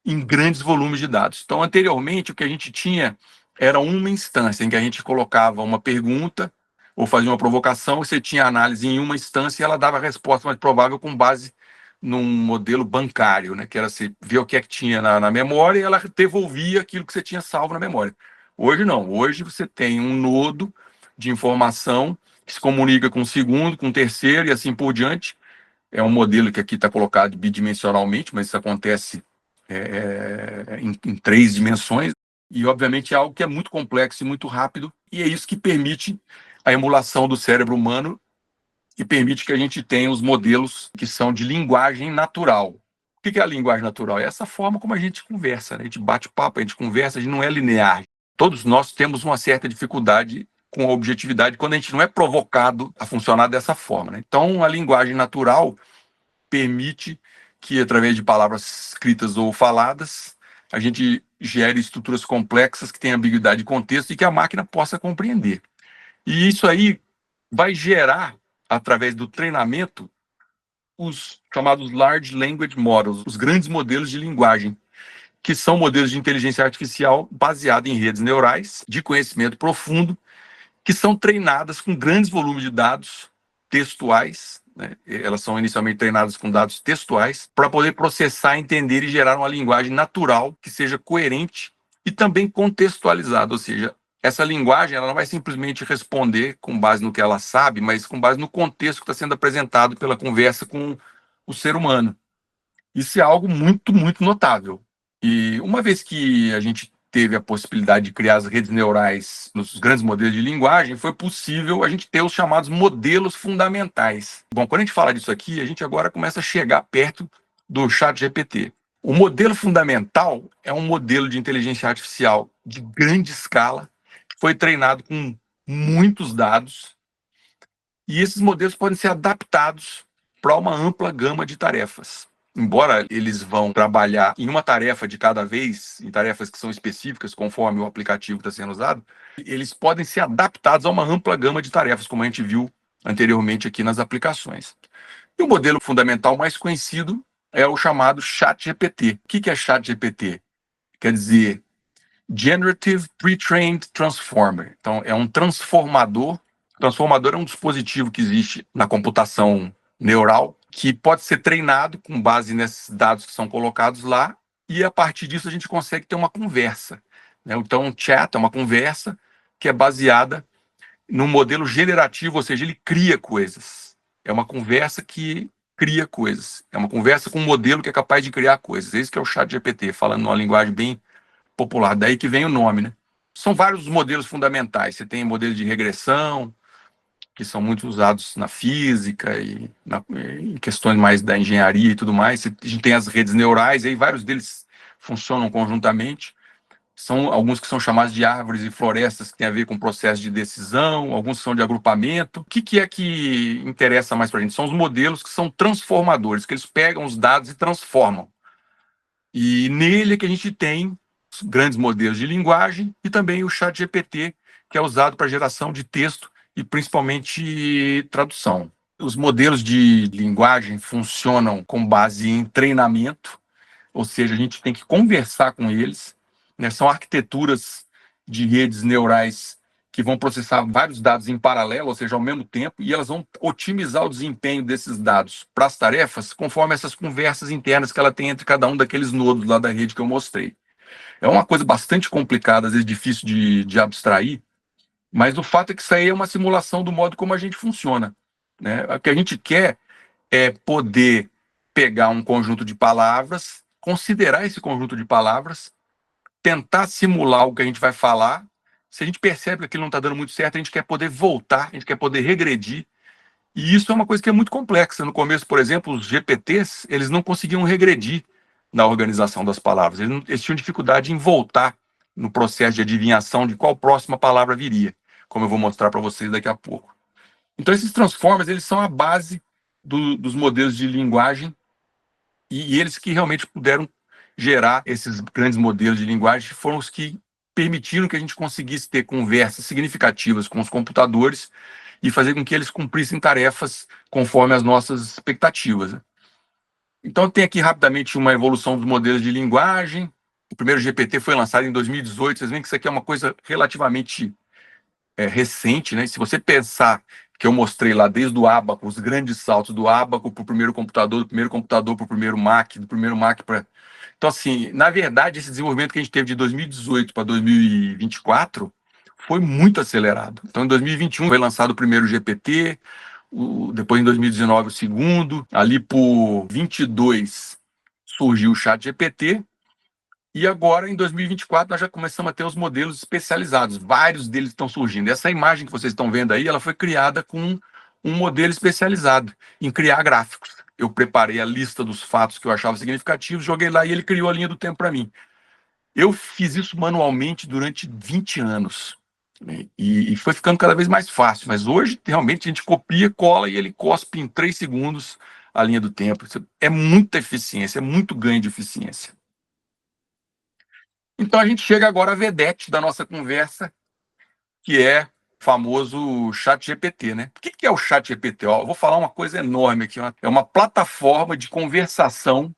A: em grandes volumes de dados. Então, anteriormente, o que a gente tinha era uma instância em que a gente colocava uma pergunta ou fazia uma provocação, você tinha análise em uma instância e ela dava a resposta mais provável com base num modelo bancário, né? Que era você ver o que é que tinha na memória e ela devolvia aquilo que você tinha salvo na memória. Hoje não, hoje você tem um nodo de informação que se comunica com o segundo, com o terceiro e assim por diante. É um modelo que aqui está colocado bidimensionalmente, mas isso acontece em 3 dimensões, e obviamente é algo que é muito complexo e muito rápido, e é isso que permite a emulação do cérebro humano e permite que a gente tenha os modelos que são de linguagem natural. O que é a linguagem natural? É essa forma como a gente conversa, né? A gente bate papo, a gente conversa, a gente não é linear. Todos nós temos uma certa dificuldade com a objetividade quando a gente não é provocado a funcionar dessa forma, né? Então, a linguagem natural permite que, através de palavras escritas ou faladas, a gente gere estruturas complexas que tenham ambiguidade de contexto e que a máquina possa compreender. E isso aí vai gerar, através do treinamento, os chamados Large Language Models, os grandes modelos de linguagem, que são modelos de inteligência artificial baseados em redes neurais de conhecimento profundo, que são treinadas com grandes volumes de dados textuais, né? Elas são inicialmente treinadas com dados textuais para poder processar, entender e gerar uma linguagem natural que seja coerente e também contextualizada, ou seja, essa linguagem ela não vai simplesmente responder com base no que ela sabe, mas com base no contexto que está sendo apresentado pela conversa com o ser humano. Isso é algo muito, muito notável. E uma vez que a gente teve a possibilidade de criar as redes neurais nos grandes modelos de linguagem, foi possível a gente ter os chamados modelos fundamentais. Bom, quando a gente fala disso aqui, a gente agora começa a chegar perto do ChatGPT. O modelo fundamental é um modelo de inteligência artificial de grande escala, que foi treinado com muitos dados, e esses modelos podem ser adaptados para uma ampla gama de tarefas. Embora eles vão trabalhar em uma tarefa de cada vez, em tarefas que são específicas, conforme o aplicativo está sendo usado, eles podem ser adaptados a uma ampla gama de tarefas, como a gente viu anteriormente aqui nas aplicações. E o modelo fundamental mais conhecido é o chamado ChatGPT. O que é ChatGPT? Quer dizer Generative Pre-trained Transformer. Então, é um transformador. O transformador é um dispositivo que existe na computação neural, que pode ser treinado com base nesses dados que são colocados lá, e a partir disso a gente consegue ter uma conversa, né? Então, um chat é uma conversa que é baseada num modelo generativo, ou seja, ele cria coisas. É uma conversa que cria coisas. É uma conversa com um modelo que é capaz de criar coisas. Esse que é o ChatGPT, falando numa linguagem bem popular, daí que vem o nome, né? São vários modelos fundamentais. Você tem modelos de regressão, que são muito usados na física e em questões mais da engenharia e tudo mais. A gente tem as redes neurais, aí vários deles funcionam conjuntamente. São alguns que são chamados de árvores e florestas, que tem a ver com processo de decisão, alguns são de agrupamento. O que é que interessa mais para a gente? São os modelos que são transformadores, que eles pegam os dados e transformam. E nele é que a gente tem os grandes modelos de linguagem e também o ChatGPT, que é usado para geração de texto e principalmente tradução. Os modelos de linguagem funcionam com base em treinamento, ou seja, a gente tem que conversar com eles, né? São arquiteturas de redes neurais que vão processar vários dados em paralelo, ou seja, ao mesmo tempo, e elas vão otimizar o desempenho desses dados para as tarefas conforme essas conversas internas que ela tem entre cada um daqueles nodos lá da rede que eu mostrei. É uma coisa bastante complicada, às vezes difícil de abstrair, mas o fato é que isso aí é uma simulação do modo como a gente funciona, né? O que a gente quer é poder pegar um conjunto de palavras, considerar esse conjunto de palavras, tentar simular o que a gente vai falar. Se a gente percebe que aquilo não está dando muito certo, a gente quer poder voltar, a gente quer poder regredir. E isso é uma coisa que é muito complexa. No começo, por exemplo, os GPTs, eles não conseguiam regredir na organização das palavras. Eles tinham dificuldade em voltar no processo de adivinhação de qual próxima palavra viria, como eu vou mostrar para vocês daqui a pouco. Então, esses transformers, eles são a base dos modelos de linguagem e eles que realmente puderam gerar esses grandes modelos de linguagem foram os que permitiram que a gente conseguisse ter conversas significativas com os computadores e fazer com que eles cumprissem tarefas conforme as nossas expectativas. Então, tem aqui rapidamente uma evolução dos modelos de linguagem. O primeiro GPT foi lançado em 2018. Vocês veem que isso aqui é uma coisa relativamente recente, né? Se você pensar que eu mostrei lá desde o Abaco, os grandes saltos do Abaco para o primeiro computador, do primeiro computador para o primeiro Mac, do primeiro Mac para... Então, assim, na verdade, esse desenvolvimento que a gente teve de 2018 para 2024 foi muito acelerado. Então, em 2021 foi lançado o primeiro GPT, depois em 2019 o segundo, ali por 22 surgiu o Chat GPT, e agora, em 2024, nós já começamos a ter os modelos especializados. Vários deles estão surgindo. Essa imagem que vocês estão vendo aí, ela foi criada com um modelo especializado em criar gráficos. Eu preparei a lista dos fatos que eu achava significativos, joguei lá e ele criou a linha do tempo para mim. Eu fiz isso manualmente durante 20 anos. Né? E foi ficando cada vez mais fácil. Mas hoje, realmente, a gente copia, cola e ele cospe em 3 segundos a linha do tempo. Isso é muita eficiência, é muito ganho de eficiência. Então a gente chega agora à vedete da nossa conversa, que é o famoso Chat GPT, né? O que é o Chat GPT? Ó, eu vou falar uma coisa enorme aqui. É uma plataforma de conversação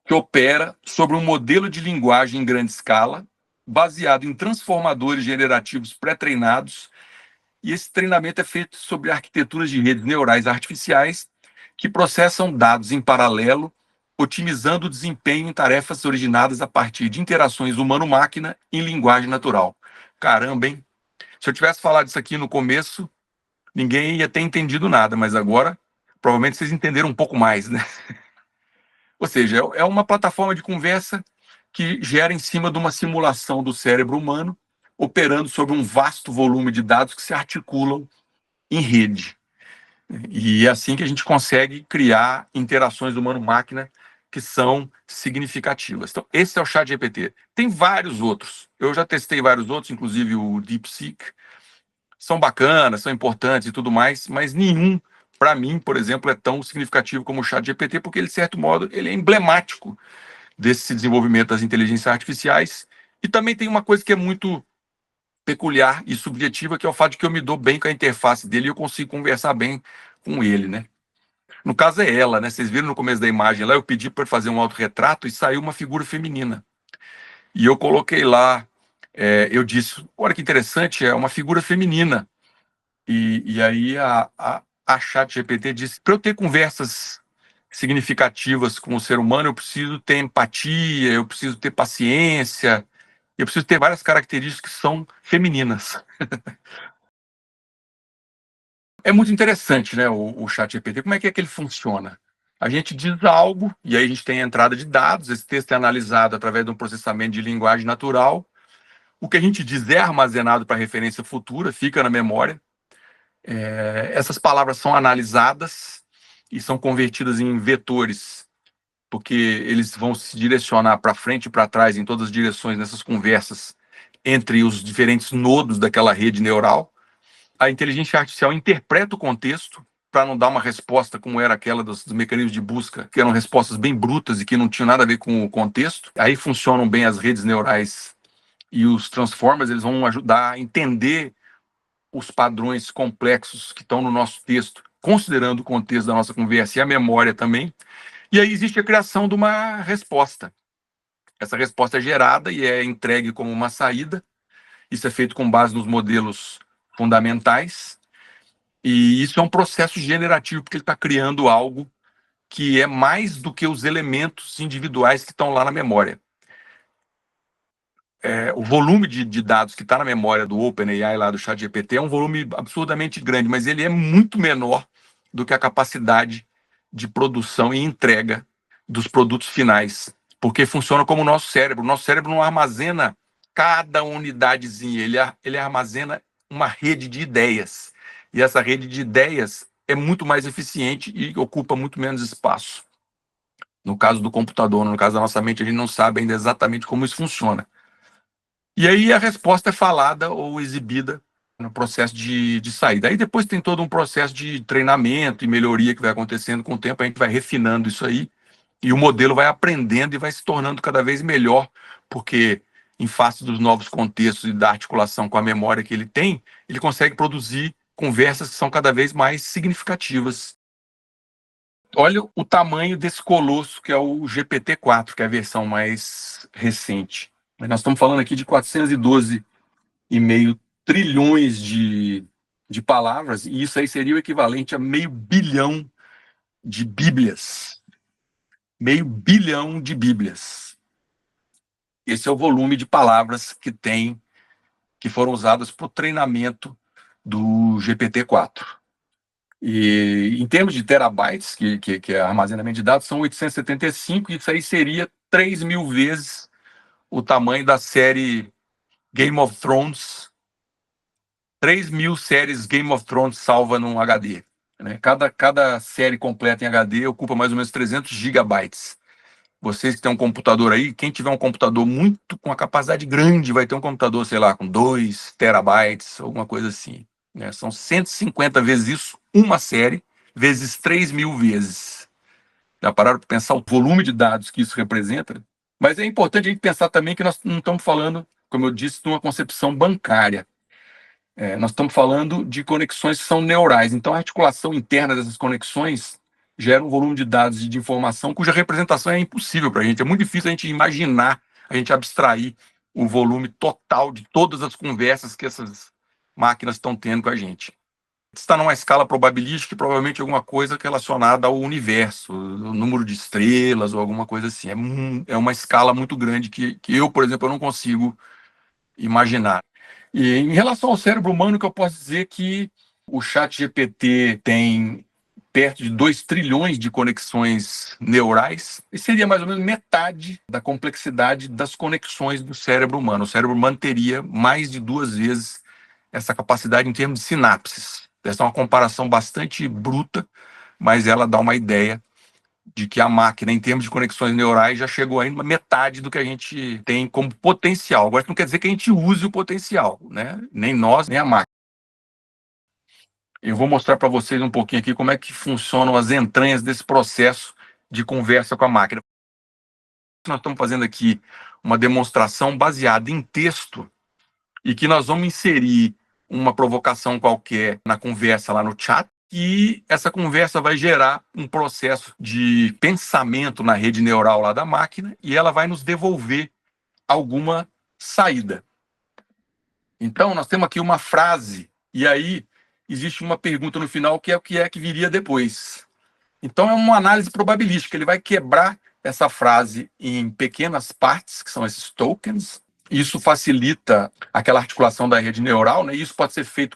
A: que opera sobre um modelo de linguagem em grande escala, baseado em transformadores generativos pré-treinados, e esse treinamento é feito sobre arquiteturas de redes neurais artificiais que processam dados em paralelo, otimizando o desempenho em tarefas originadas a partir de interações humano-máquina em linguagem natural. Caramba, hein? Se eu tivesse falado isso aqui no começo, ninguém ia ter entendido nada, mas agora provavelmente vocês entenderam um pouco mais, né? Ou seja, é uma plataforma de conversa que gera em cima de uma simulação do cérebro humano, operando sobre um vasto volume de dados que se articulam em rede. E é assim que a gente consegue criar interações humano-máquina que são significativas. Então, esse é o ChatGPT. Tem vários outros. Eu já testei vários outros, inclusive o DeepSeek. São bacanas, são importantes e tudo mais, mas nenhum, para mim, por exemplo, é tão significativo como o ChatGPT, porque ele, de certo modo, ele é emblemático desse desenvolvimento das inteligências artificiais. E também tem uma coisa que é muito peculiar e subjetiva, que é o fato de que eu me dou bem com a interface dele e eu consigo conversar bem com ele, né? No caso é ela, né? Vocês viram no começo da imagem lá, eu pedi para fazer um autorretrato e saiu uma figura feminina. E eu coloquei lá, eu disse, olha que interessante, é uma figura feminina. E aí a ChatGPT disse, para eu ter conversas significativas com o ser humano, eu preciso ter empatia, eu preciso ter paciência, eu preciso ter várias características que são femininas. É muito interessante, né, o ChatGPT. Como é que ele funciona? A gente diz algo, e aí a gente tem a entrada de dados, esse texto é analisado através de um processamento de linguagem natural. O que a gente diz é armazenado para referência futura, fica na memória. Essas palavras são analisadas e são convertidas em vetores, porque eles vão se direcionar para frente e para trás em todas as direções nessas conversas entre os diferentes nodos daquela rede neural. A inteligência artificial interpreta o contexto para não dar uma resposta como era aquela dos mecanismos de busca, que eram respostas bem brutas e que não tinham nada a ver com o contexto. Aí funcionam bem as redes neurais e os transformers, eles vão ajudar a entender os padrões complexos que estão no nosso texto, considerando o contexto da nossa conversa e a memória também. E aí existe a criação de uma resposta. Essa resposta é gerada e é entregue como uma saída, Isso é feito com base nos modelos fundamentais, e isso é um processo generativo, porque ele está criando algo que é mais do que os elementos individuais que estão lá na memória. O volume de dados que está na memória do OpenAI, lá do ChatGPT, é um volume absurdamente grande, mas ele é muito menor do que a capacidade de produção e entrega dos produtos finais, porque funciona como o nosso cérebro. O nosso cérebro não armazena cada unidadezinha, ele armazena uma rede de ideias. E essa rede de ideias é muito mais eficiente e ocupa muito menos espaço. No caso do computador, no caso da nossa mente, a gente não sabe ainda exatamente como isso funciona. E aí a resposta é falada ou exibida no processo de saída. Aí depois tem todo um processo de treinamento e melhoria que vai acontecendo com o tempo, a gente vai refinando isso aí, e o modelo vai aprendendo e vai se tornando cada vez melhor, porque em face dos novos contextos e da articulação com a memória que ele tem, ele consegue produzir conversas que são cada vez mais significativas. Olha o tamanho desse colosso que é o GPT-4, que é a versão mais recente. Nós estamos falando aqui de 412,5 trilhões de palavras, e isso aí seria o equivalente a meio bilhão de bíblias. Meio bilhão de bíblias. Esse é o volume de palavras que foram usadas para o treinamento do GPT-4. E em termos de terabytes, que é armazenamento de dados, são 875, e isso aí seria 3.000 vezes o tamanho da série Game of Thrones. 3.000 séries Game of Thrones salva num HD. Né? Cada série completa em HD ocupa mais ou menos 300 gigabytes. Vocês que têm um computador aí, quem tiver um computador muito com uma capacidade grande, vai ter um computador, sei lá, com 2 terabytes, alguma coisa assim. Né? São 150 vezes isso, uma série, vezes 3.000 vezes. Já pararam para pensar o volume de dados que isso representa? Mas é importante a gente pensar também que nós não estamos falando, como eu disse, de uma concepção bancária. Nós estamos falando de conexões que são neurais. Então, a articulação interna dessas conexões gera um volume de dados e de informação cuja representação é impossível para a gente. É muito difícil a gente imaginar, a gente abstrair o volume total de todas as conversas que essas máquinas estão tendo com a gente. Está numa escala probabilística, provavelmente alguma coisa relacionada ao universo, o número de estrelas ou alguma coisa assim. É uma escala muito grande que eu, por exemplo, eu não consigo imaginar. E em relação ao cérebro humano, que eu posso dizer que o ChatGPT tem perto de 2 trilhões de conexões neurais, e seria mais ou menos metade da complexidade das conexões do cérebro humano. O cérebro humano teria mais de 2 vezes essa capacidade em termos de sinapses. Essa é uma comparação bastante bruta, mas ela dá uma ideia de que a máquina, em termos de conexões neurais, já chegou ainda metade do que a gente tem como potencial. Agora, isso não quer dizer que a gente use o potencial, né? Nem nós, nem a máquina. Eu vou mostrar para vocês um pouquinho aqui como é que funcionam as entranhas desse processo de conversa com a máquina. Nós estamos fazendo aqui uma demonstração baseada em texto e que nós vamos inserir uma provocação qualquer na conversa lá no chat, e essa conversa vai gerar um processo de pensamento na rede neural lá da máquina, e ela vai nos devolver alguma saída. Então, nós temos aqui uma frase, e aí existe uma pergunta no final, que é o que viria depois. Então, é uma análise probabilística. Ele vai quebrar essa frase em pequenas partes, que são esses tokens. Isso facilita aquela articulação da rede neural, né? Isso pode ser feito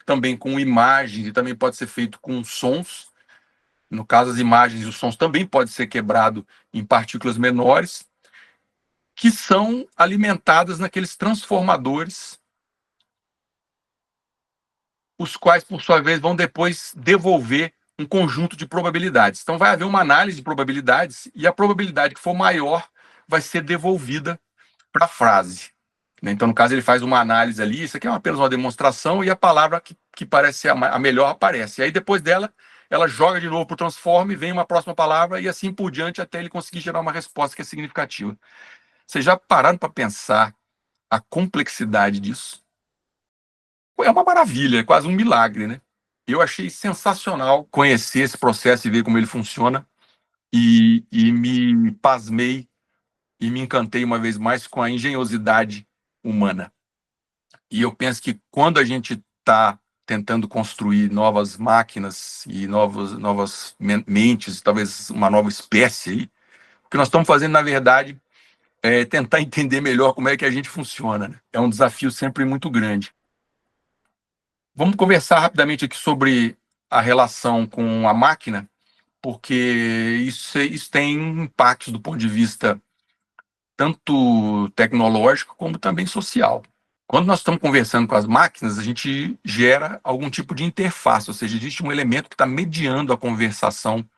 A: também com imagens, e também pode ser feito com sons. No caso, as imagens e os sons também podem ser quebrados em partículas menores, que são alimentadas naqueles transformadores, os quais, por sua vez, vão depois devolver um conjunto de probabilidades. Então, vai haver uma análise de probabilidades, e a probabilidade que for maior vai ser devolvida para a frase. Então, no caso, ele faz uma análise ali, isso aqui é apenas uma demonstração, e a palavra que parece ser a melhor aparece. E aí, depois dela, ela joga de novo para o transform, vem uma próxima palavra, e assim por diante, até ele conseguir gerar uma resposta que é significativa. Vocês já pararam para pensar a complexidade disso? É uma maravilha, é quase um milagre, né? Eu achei sensacional conhecer esse processo e ver como ele funciona, e me pasmei e me encantei uma vez mais com a engenhosidade humana. E eu penso que quando a gente está tentando construir novas máquinas e novas mentes, talvez uma nova espécie aí, o que nós estamos fazendo, na verdade, é tentar entender melhor como é que a gente funciona, né? É um desafio sempre muito grande. Vamos conversar rapidamente aqui sobre a relação com a máquina, porque isso tem impactos do ponto de vista tanto tecnológico como também social. Quando nós estamos conversando com as máquinas, a gente gera algum tipo de interface, ou seja, existe um elemento que está mediando a conversação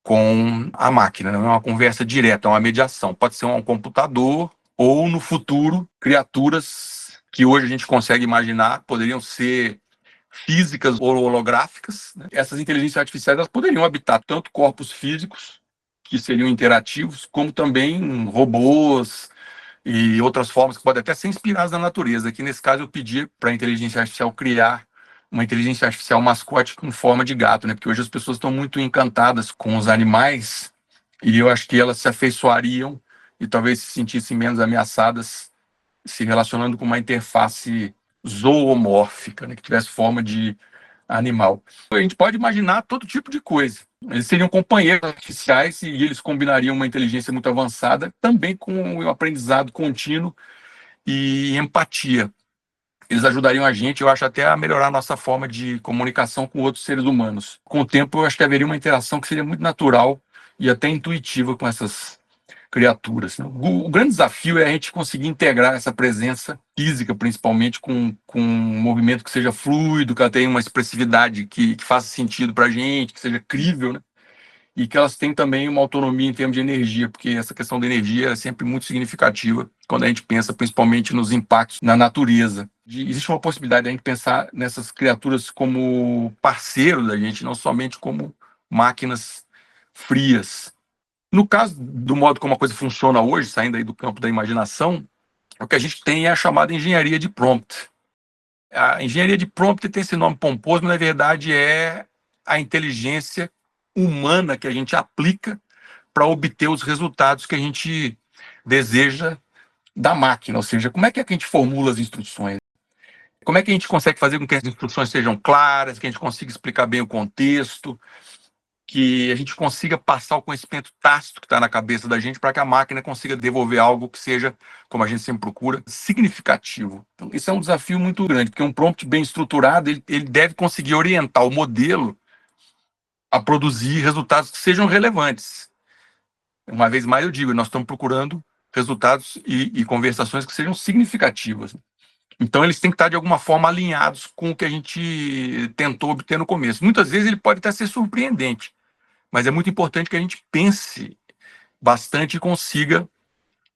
A: com a máquina, não é uma conversa direta, é uma mediação. Pode ser um computador ou, no futuro, criaturas que hoje a gente consegue imaginar poderiam ser físicas ou holográficas, né? Essas inteligências artificiais elas poderiam habitar tanto corpos físicos, que seriam interativos, como também robôs e outras formas que podem até ser inspiradas na natureza. Aqui, nesse caso, eu pedi para a inteligência artificial criar uma inteligência artificial mascote com forma de gato, né? Porque hoje as pessoas estão muito encantadas com os animais e eu acho que elas se afeiçoariam e talvez se sentissem menos ameaçadas se relacionando com uma interface zoomórfica, né? Que tivesse forma de animal. A gente pode imaginar todo tipo de coisa. Eles seriam companheiros artificiais e eles combinariam uma inteligência muito avançada também com o aprendizado contínuo e empatia. Eles ajudariam a gente, eu acho, até a melhorar a nossa forma de comunicação com outros seres humanos. Com o tempo, eu acho que haveria uma interação que seria muito natural e até intuitiva com essas criaturas, né? O grande desafio é a gente conseguir integrar essa presença física, principalmente, com um movimento que seja fluido, que ela tenha uma expressividade que faça sentido para a gente, que seja crível, né? E que elas tenham também uma autonomia em termos de energia, porque essa questão da energia é sempre muito significativa quando a gente pensa principalmente nos impactos na natureza. Existe uma possibilidade de a gente pensar nessas criaturas como parceiros da gente, não somente como máquinas frias. No caso do modo como a coisa funciona hoje, saindo aí do campo da imaginação, o que a gente tem é a chamada engenharia de prompt. A engenharia de prompt tem esse nome pomposo, mas na verdade é a inteligência humana que a gente aplica para obter os resultados que a gente deseja da máquina. Ou seja, como é que a gente formula as instruções? Como é que a gente consegue fazer com que as instruções sejam claras, que a gente consiga explicar bem o contexto, que a gente consiga passar o conhecimento tácito que está na cabeça da gente para que a máquina consiga devolver algo que seja, como a gente sempre procura, significativo. Então, isso é um desafio muito grande, porque um prompt bem estruturado, ele deve conseguir orientar o modelo a produzir resultados que sejam relevantes. Uma vez mais eu digo, nós estamos procurando resultados e conversações que sejam significativas. Então, eles têm que estar, de alguma forma, alinhados com o que a gente tentou obter no começo. Muitas vezes ele pode até ser surpreendente, mas é muito importante que a gente pense bastante e consiga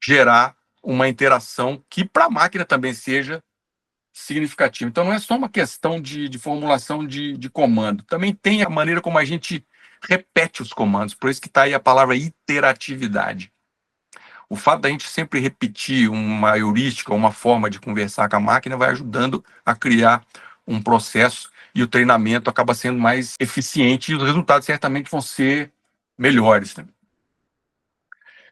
A: gerar uma interação que para a máquina também seja significativa. Então, não é só uma questão de formulação de comando, também tem a maneira como a gente repete os comandos, por isso que está aí a palavra iteratividade. O fato da gente sempre repetir uma heurística, uma forma de conversar com a máquina vai ajudando a criar um processo e o treinamento acaba sendo mais eficiente e os resultados certamente vão ser melhores, né?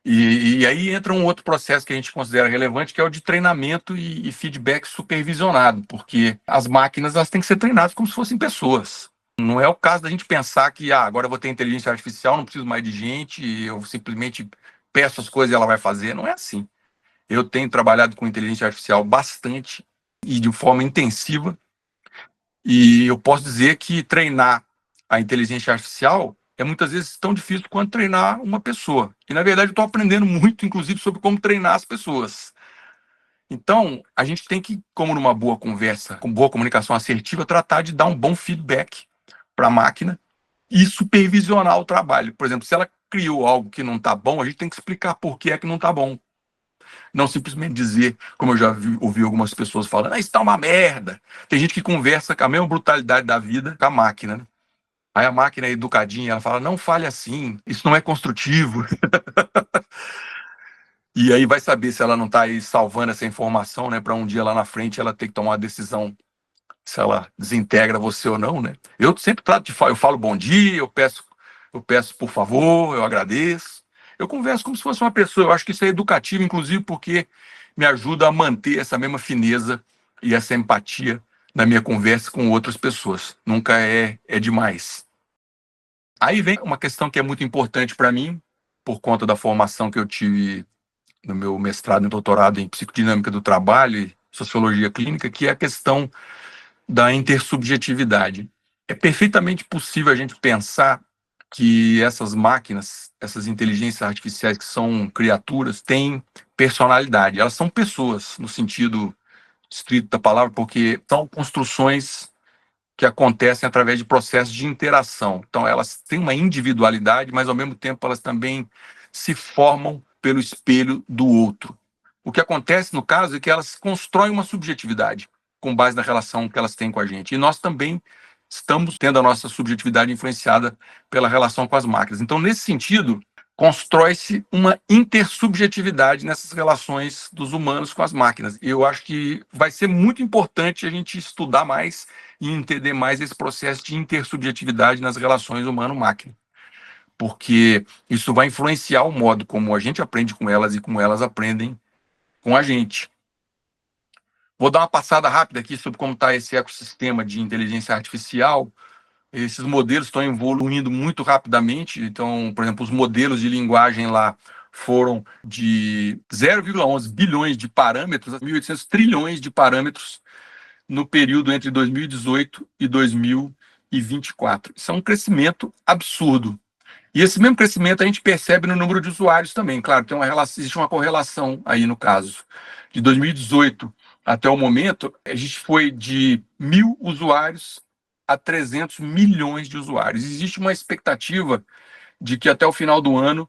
A: E aí entra um outro processo que a gente considera relevante, que é o de treinamento e feedback supervisionado, porque as máquinas elas têm que ser treinadas como se fossem pessoas. Não é o caso da gente pensar que agora eu vou ter inteligência artificial, não preciso mais de gente, eu simplesmente peço as coisas e ela vai fazer. Não é assim. Eu tenho trabalhado com inteligência artificial bastante e de forma intensiva, e eu posso dizer que treinar a inteligência artificial é muitas vezes tão difícil quanto treinar uma pessoa. E, na verdade, eu estou aprendendo muito, inclusive, sobre como treinar as pessoas. Então, a gente tem que, como numa boa conversa, com boa comunicação assertiva, tratar de dar um bom feedback para a máquina e supervisionar o trabalho. Por exemplo, se ela criou algo que não está bom, a gente tem que explicar por que é que não está bom. Não simplesmente dizer, como eu já ouvi algumas pessoas falando, isso tá uma merda. Tem gente que conversa com a mesma brutalidade da vida com a máquina, né? Aí a máquina é educadinha, ela fala, não fale assim, isso não é construtivo. E aí vai saber se ela não está aí salvando essa informação, né? Para um dia lá na frente ela ter que tomar uma decisão se ela desintegra você ou não, né? Eu sempre trato de falar, eu falo bom dia, eu peço por favor, eu agradeço. Eu converso como se fosse uma pessoa. Eu acho que isso é educativo, inclusive porque me ajuda a manter essa mesma fineza e essa empatia na minha conversa com outras pessoas. Nunca é demais. Aí vem uma questão que é muito importante para mim, por conta da formação que eu tive no meu mestrado e doutorado em psicodinâmica do trabalho e sociologia clínica, que é a questão da intersubjetividade. É perfeitamente possível a gente pensar que essas máquinas, essas inteligências artificiais que são criaturas, têm personalidade. Elas são pessoas, no sentido estrito da palavra, porque são construções que acontecem através de processos de interação. Então, elas têm uma individualidade, mas, ao mesmo tempo, elas também se formam pelo espelho do outro. O que acontece, no caso, é que elas constroem uma subjetividade com base na relação que elas têm com a gente. E nós também estamos tendo a nossa subjetividade influenciada pela relação com as máquinas. Então, nesse sentido, constrói-se uma intersubjetividade nessas relações dos humanos com as máquinas. E eu acho que vai ser muito importante a gente estudar mais e entender mais esse processo de intersubjetividade nas relações humano-máquina, porque isso vai influenciar o modo como a gente aprende com elas e como elas aprendem com a gente. Vou dar uma passada rápida aqui sobre como está esse ecossistema de inteligência artificial. Esses modelos estão evoluindo muito rapidamente. Então, por exemplo, os modelos de linguagem lá foram de 0,11 bilhões de parâmetros a 1.800 trilhões de parâmetros no período entre 2018 e 2024. Isso é um crescimento absurdo. E esse mesmo crescimento a gente percebe no número de usuários também. Claro, tem uma relação, existe uma correlação aí no caso. De 2018 até o momento, a gente foi de 1.000 usuários a 300 milhões de usuários. Existe uma expectativa de que até o final do ano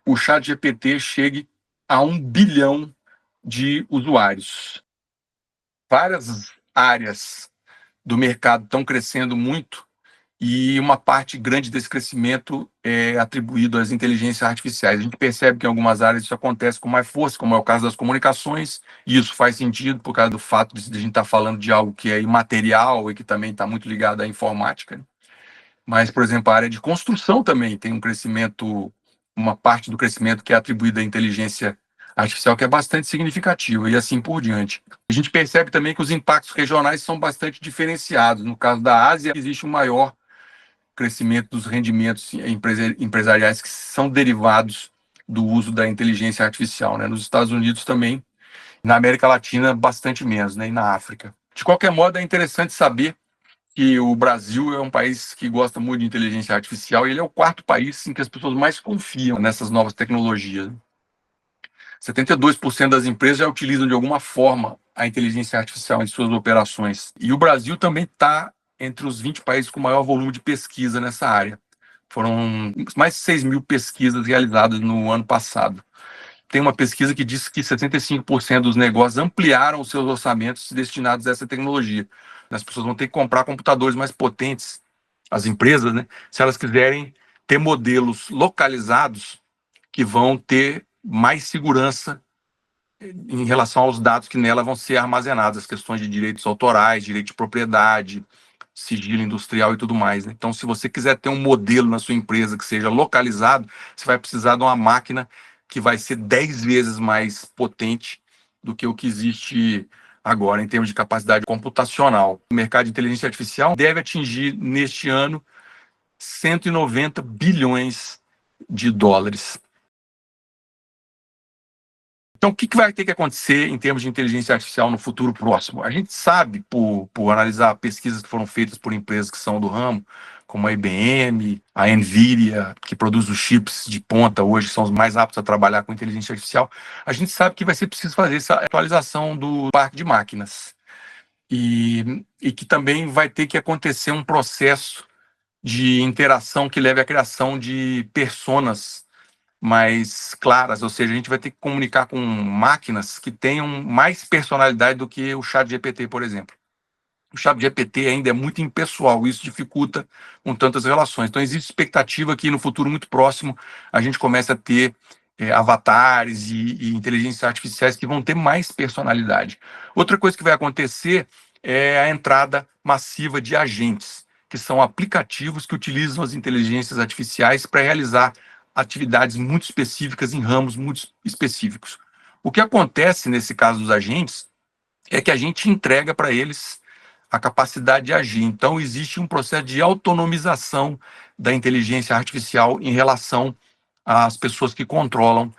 A: o ChatGPT chegue a 1 bilhão de usuários. Várias áreas do mercado estão crescendo muito e uma parte grande desse crescimento é atribuído às inteligências artificiais. A gente percebe que em algumas áreas isso acontece com mais força, como é o caso das comunicações, e isso faz sentido por causa do fato de a gente estar falando de algo que é imaterial e que também está muito ligado à informática. Mas, por exemplo, a área de construção também tem um crescimento, uma parte do crescimento que é atribuída à inteligência artificial que é bastante significativa, e assim por diante. A gente percebe também que os impactos regionais são bastante diferenciados. No caso da Ásia, existe um maior crescimento dos rendimentos empresariais que são derivados do uso da inteligência artificial, né? Nos Estados Unidos também, na América Latina bastante menos, né? E na África. De qualquer modo, é interessante saber que o Brasil é um país que gosta muito de inteligência artificial e ele é o quarto país em que as pessoas mais confiam nessas novas tecnologias. 72% das empresas já utilizam de alguma forma a inteligência artificial em suas operações. E o Brasil também está entre os 20 países com maior volume de pesquisa nessa área. Foram mais de 6.000 pesquisas realizadas no ano passado. Tem uma pesquisa que diz que 75% dos negócios ampliaram os seus orçamentos destinados a essa tecnologia. As pessoas vão ter que comprar computadores mais potentes, as empresas, né? Se elas quiserem ter modelos localizados que vão ter mais segurança em relação aos dados que nela vão ser armazenados, as questões de direitos autorais, direito de propriedade, sigilo industrial e tudo mais, né? Então, se você quiser ter um modelo na sua empresa que seja localizado, você vai precisar de uma máquina que vai ser 10 vezes mais potente do que o que existe agora em termos de capacidade computacional. O mercado de inteligência artificial deve atingir neste ano 190 bilhões de dólares. Então, o que vai ter que acontecer em termos de inteligência artificial no futuro próximo? A gente sabe, por analisar pesquisas que foram feitas por empresas que são do ramo, como a IBM, a NVIDIA, que produz os chips de ponta hoje, que são os mais aptos a trabalhar com inteligência artificial, a gente sabe que vai ser preciso fazer essa atualização do parque de máquinas. E que também vai ter que acontecer um processo de interação que leve à criação de personas mais claras, ou seja, a gente vai ter que comunicar com máquinas que tenham mais personalidade do que o ChatGPT, por exemplo. O ChatGPT ainda é muito impessoal, isso dificulta com tantas relações. Então, existe expectativa que no futuro muito próximo a gente comece a ter avatares e inteligências artificiais que vão ter mais personalidade. Outra coisa que vai acontecer é a entrada massiva de agentes, que são aplicativos que utilizam as inteligências artificiais para realizar atividades muito específicas em ramos muito específicos. O que acontece nesse caso dos agentes é que a gente entrega para eles a capacidade de agir. Então, existe um processo de autonomização da inteligência artificial em relação às pessoas que controlam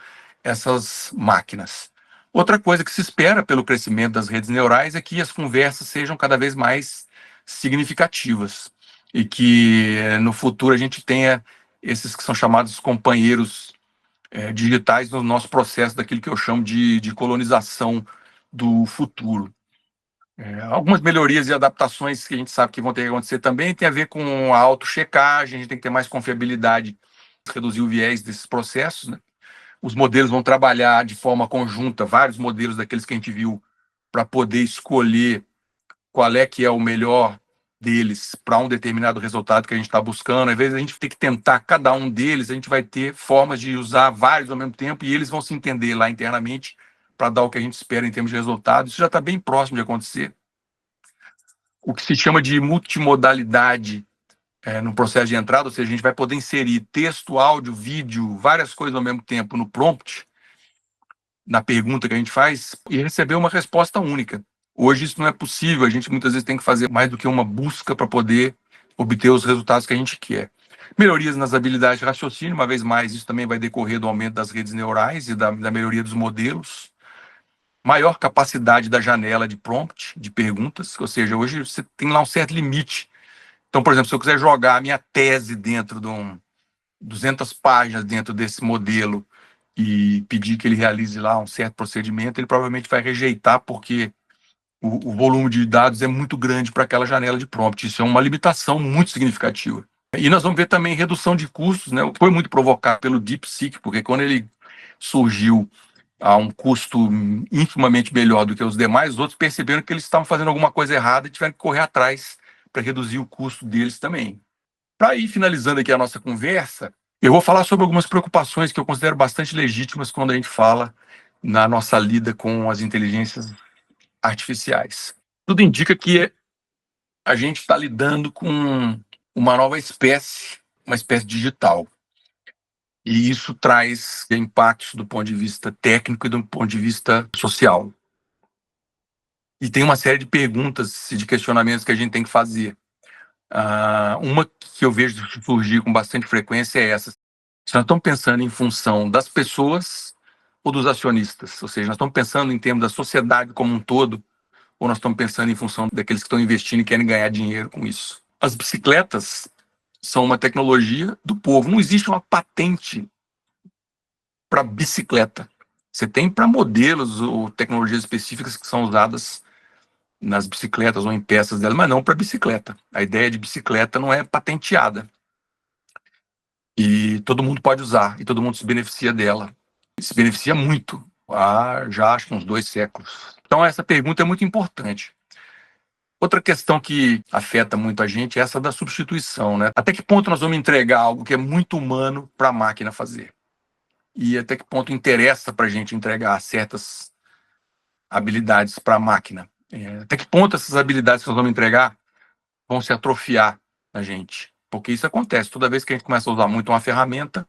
A: essas máquinas. Outra coisa que se espera pelo crescimento das redes neurais é que as conversas sejam cada vez mais significativas e que no futuro a gente tenha esses que são chamados companheiros digitais no nosso processo daquilo que eu chamo de colonização do futuro. Algumas melhorias e adaptações que a gente sabe que vão ter que acontecer também tem a ver com a auto-checagem, a gente tem que ter mais confiabilidade, reduzir o viés desses processos, né? Os modelos vão trabalhar de forma conjunta, vários modelos daqueles que a gente viu, para poder escolher qual é que é o melhor deles para um determinado resultado que a gente está buscando. Às vezes a gente tem que tentar cada um deles, a gente vai ter formas de usar vários ao mesmo tempo e eles vão se entender lá internamente para dar o que a gente espera em termos de resultados. Isso já está bem próximo de acontecer. O que se chama de multimodalidade no processo de entrada, ou seja, a gente vai poder inserir texto, áudio, vídeo, várias coisas ao mesmo tempo no prompt, na pergunta que a gente faz, e receber uma resposta única. Hoje isso não é possível, a gente muitas vezes tem que fazer mais do que uma busca para poder obter os resultados que a gente quer. Melhorias nas habilidades de raciocínio, uma vez mais, isso também vai decorrer do aumento das redes neurais e da melhoria dos modelos. Maior capacidade da janela de prompt, de perguntas, ou seja, hoje você tem lá um certo limite. Então, por exemplo, se eu quiser jogar a minha tese dentro de 200 páginas dentro desse modelo e pedir que ele realize lá um certo procedimento, ele provavelmente vai rejeitar porque o volume de dados é muito grande para aquela janela de prompt. Isso é uma limitação muito significativa. E nós vamos ver também redução de custos, né? Foi muito provocado pelo DeepSeek, porque quando ele surgiu a um custo infimamente melhor do que os demais, os outros perceberam que eles estavam fazendo alguma coisa errada e tiveram que correr atrás para reduzir o custo deles também. Para ir finalizando aqui a nossa conversa, eu vou falar sobre algumas preocupações que eu considero bastante legítimas quando a gente fala na nossa lida com as inteligências artificiais. Tudo indica que a gente está lidando com uma nova espécie, uma espécie digital. E isso traz impactos do ponto de vista técnico e do ponto de vista social. E tem uma série de perguntas e de questionamentos que a gente tem que fazer. Uma que eu vejo surgir com bastante frequência é essa. Se nós estamos pensando em função das pessoas ou dos acionistas, ou seja, nós estamos pensando em termos da sociedade como um todo, ou nós estamos pensando em função daqueles que estão investindo e querem ganhar dinheiro com isso. As bicicletas são uma tecnologia do povo. Não existe uma patente para bicicleta. Você tem para modelos ou tecnologias específicas que são usadas nas bicicletas ou em peças delas, mas não para bicicleta. A ideia de bicicleta não é patenteada. E todo mundo pode usar, e todo mundo se beneficia dela. E se beneficia muito, há já acho que uns 2 séculos. Então essa pergunta é muito importante. Outra questão que afeta muito a gente é essa da substituição, né? Até que ponto nós vamos entregar algo que é muito humano para a máquina fazer? E até que ponto interessa para a gente entregar certas habilidades para a máquina? Até que ponto essas habilidades que nós vamos entregar vão se atrofiar na gente? Porque isso acontece. Toda vez que a gente começa a usar muito uma ferramenta,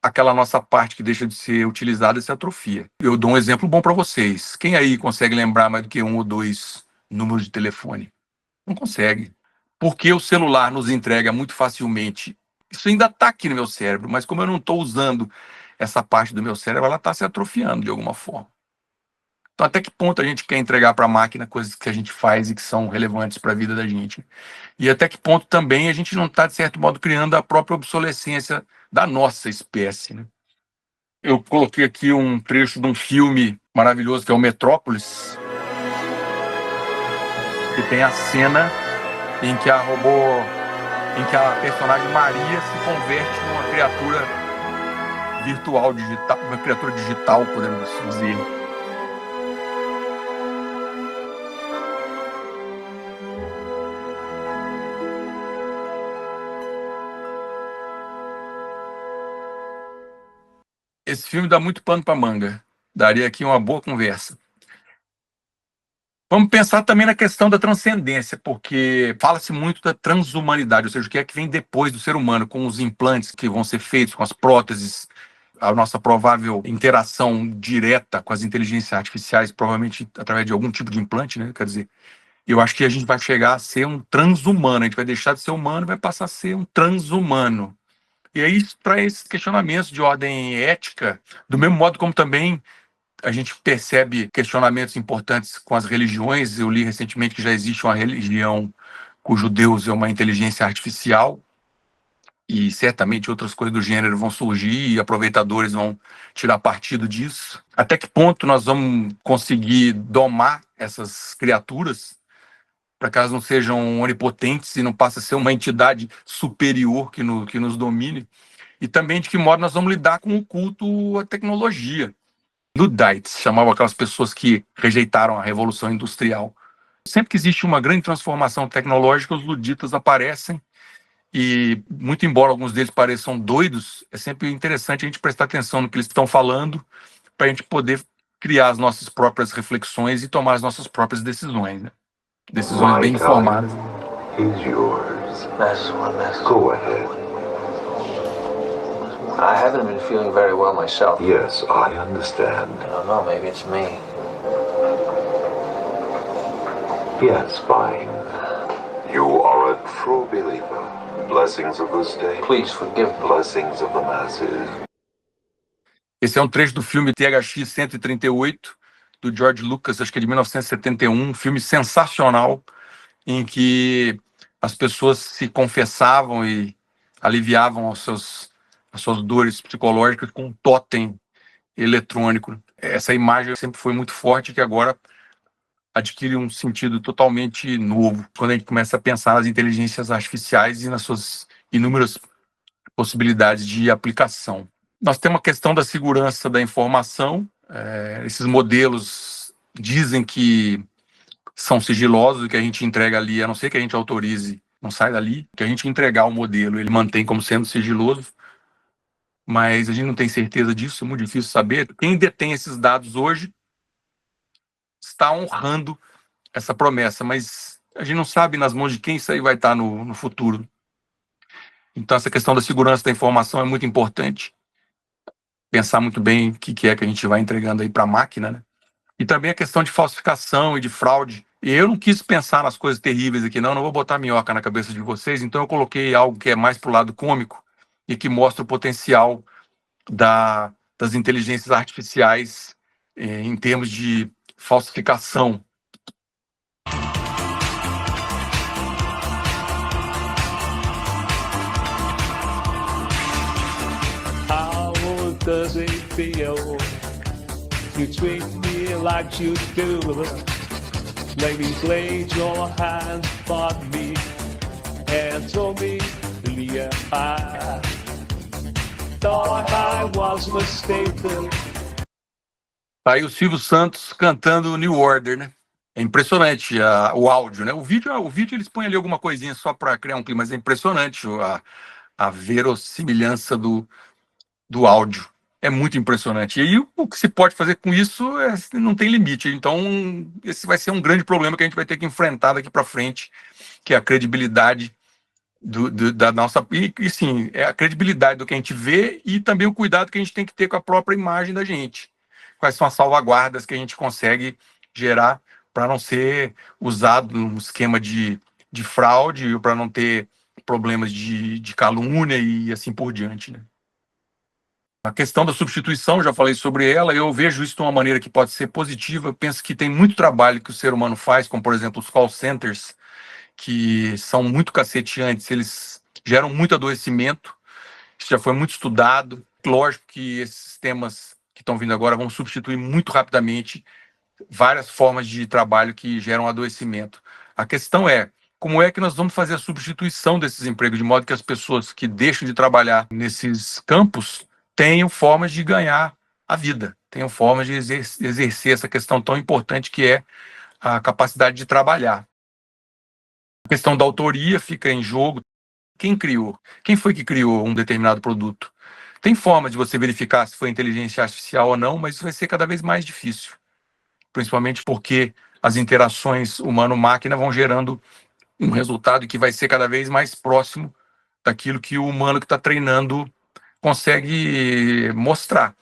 A: aquela nossa parte que deixa de ser utilizada se atrofia. Eu dou um exemplo bom para vocês. Quem aí consegue lembrar mais do que 1 ou 2 números de telefone? Não consegue. Porque o celular nos entrega muito facilmente. Isso ainda está aqui no meu cérebro, mas como eu não estou usando essa parte do meu cérebro, ela está se atrofiando de alguma forma. Então, até que ponto a gente quer entregar para a máquina coisas que a gente faz e que são relevantes para a vida da gente? E até que ponto também a gente não está, de certo modo, criando a própria obsolescência da nossa espécie, né? Eu coloquei aqui um trecho de um filme maravilhoso que é o Metrópolis, que tem a cena em que a personagem Maria se converte numa criatura virtual, digital, uma criatura digital, podemos dizer. Esse filme dá muito pano para manga. Daria aqui uma boa conversa. Vamos pensar também na questão da transcendência, porque fala-se muito da transhumanidade, ou seja, o que é que vem depois do ser humano, com os implantes que vão ser feitos, com as próteses a nossa provável interação direta com as inteligências artificiais, provavelmente através de algum tipo de implante, né? Quer dizer, eu acho que a gente vai chegar a ser um transhumano, a gente vai deixar de ser humano e vai passar a ser um transhumano. E aí isso traz questionamentos de ordem ética, do mesmo modo como também a gente percebe questionamentos importantes com as religiões. Eu li recentemente que já existe uma religião cujo Deus é uma inteligência artificial, e certamente outras coisas do gênero vão surgir e aproveitadores vão tirar partido disso. Até que ponto nós vamos conseguir domar essas criaturas para que elas não sejam onipotentes e não passem a ser uma entidade superior que nos domine? E também de que modo nós vamos lidar com o culto à tecnologia. Luddites chamavam aquelas pessoas que rejeitaram a Revolução Industrial. Sempre que existe uma grande transformação tecnológica, os luditas aparecem e, muito embora alguns deles pareçam doidos, é sempre interessante a gente prestar atenção no que eles estão falando para a gente poder criar as nossas próprias reflexões e tomar as nossas próprias decisões, né? Decisões bem informadas.
B: He's yours. Go ahead.
C: I haven't been feeling very well myself.
B: Yes, I understand.
C: I don't know, maybe it's me.
B: Yes, fine. You are a true believer. Blessings of the state.
C: Please forgive me.
B: Blessings of the masses.
A: Esse é um trecho do filme THX 138, do George Lucas, acho que é de 1971, um filme sensacional, em que as pessoas se confessavam e aliviavam as suas dores psicológicas com um totem eletrônico. Essa imagem sempre foi muito forte, que agora adquire um sentido totalmente novo, quando a gente começa a pensar nas inteligências artificiais e nas suas inúmeras possibilidades de aplicação. Nós temos a questão da segurança da informação. Esses modelos dizem que são sigilosos, o que a gente entrega ali, a não ser que a gente autorize, não sai dali. Que a gente entregar o modelo, ele mantém como sendo sigiloso, mas a gente não tem certeza disso, é muito difícil saber. Quem detém esses dados hoje está honrando essa promessa, mas a gente não sabe nas mãos de quem isso aí vai estar no futuro. Então, essa questão da segurança da informação é muito importante. Pensar muito bem o que é que a gente vai entregando aí para a máquina, né? E também a questão de falsificação e de fraude. E eu não quis pensar nas coisas terríveis aqui, não vou botar minhoca na cabeça de vocês, então eu coloquei algo que é mais para o lado cômico e que mostra o potencial das inteligências artificiais em termos de falsificação.
D: How does it feel to treat me like you do? Maybe laid your hands on me and told me, yeah, I thought I was mistaken.
A: Aí o Silvio Santos cantando New Order, né? É impressionante o áudio, né? O vídeo eles põem ali alguma coisinha só para criar um clima, mas é impressionante a verossimilhança do áudio. É muito impressionante. E aí o que se pode fazer com isso não tem limite. Então, esse vai ser um grande problema que a gente vai ter que enfrentar daqui para frente, que é a credibilidade da nossa... E sim, é a credibilidade do que a gente vê e também o cuidado que a gente tem que ter com a própria imagem da gente. Quais são as salvaguardas que a gente consegue gerar para não ser usado num esquema de fraude ou para não ter problemas de calúnia e assim por diante, né? A questão da substituição, já falei sobre ela, eu vejo isso de uma maneira que pode ser positiva. Eu penso que tem muito trabalho que o ser humano faz, como, por exemplo, os call centers, que são muito caceteantes, eles geram muito adoecimento, isso já foi muito estudado. Lógico que esses sistemas que estão vindo agora vão substituir muito rapidamente várias formas de trabalho que geram adoecimento. A questão é, como é que nós vamos fazer a substituição desses empregos, de modo que as pessoas que deixam de trabalhar nesses campos tenham formas de ganhar a vida, tenham formas de exercer essa questão tão importante que é a capacidade de trabalhar. A questão da autoria fica em jogo. Quem criou? Quem foi que criou um determinado produto? Tem forma de você verificar se foi inteligência artificial ou não, mas isso vai ser cada vez mais difícil, principalmente porque as interações humano-máquina vão gerando um resultado que vai ser cada vez mais próximo daquilo que o humano que está treinando consegue mostrar.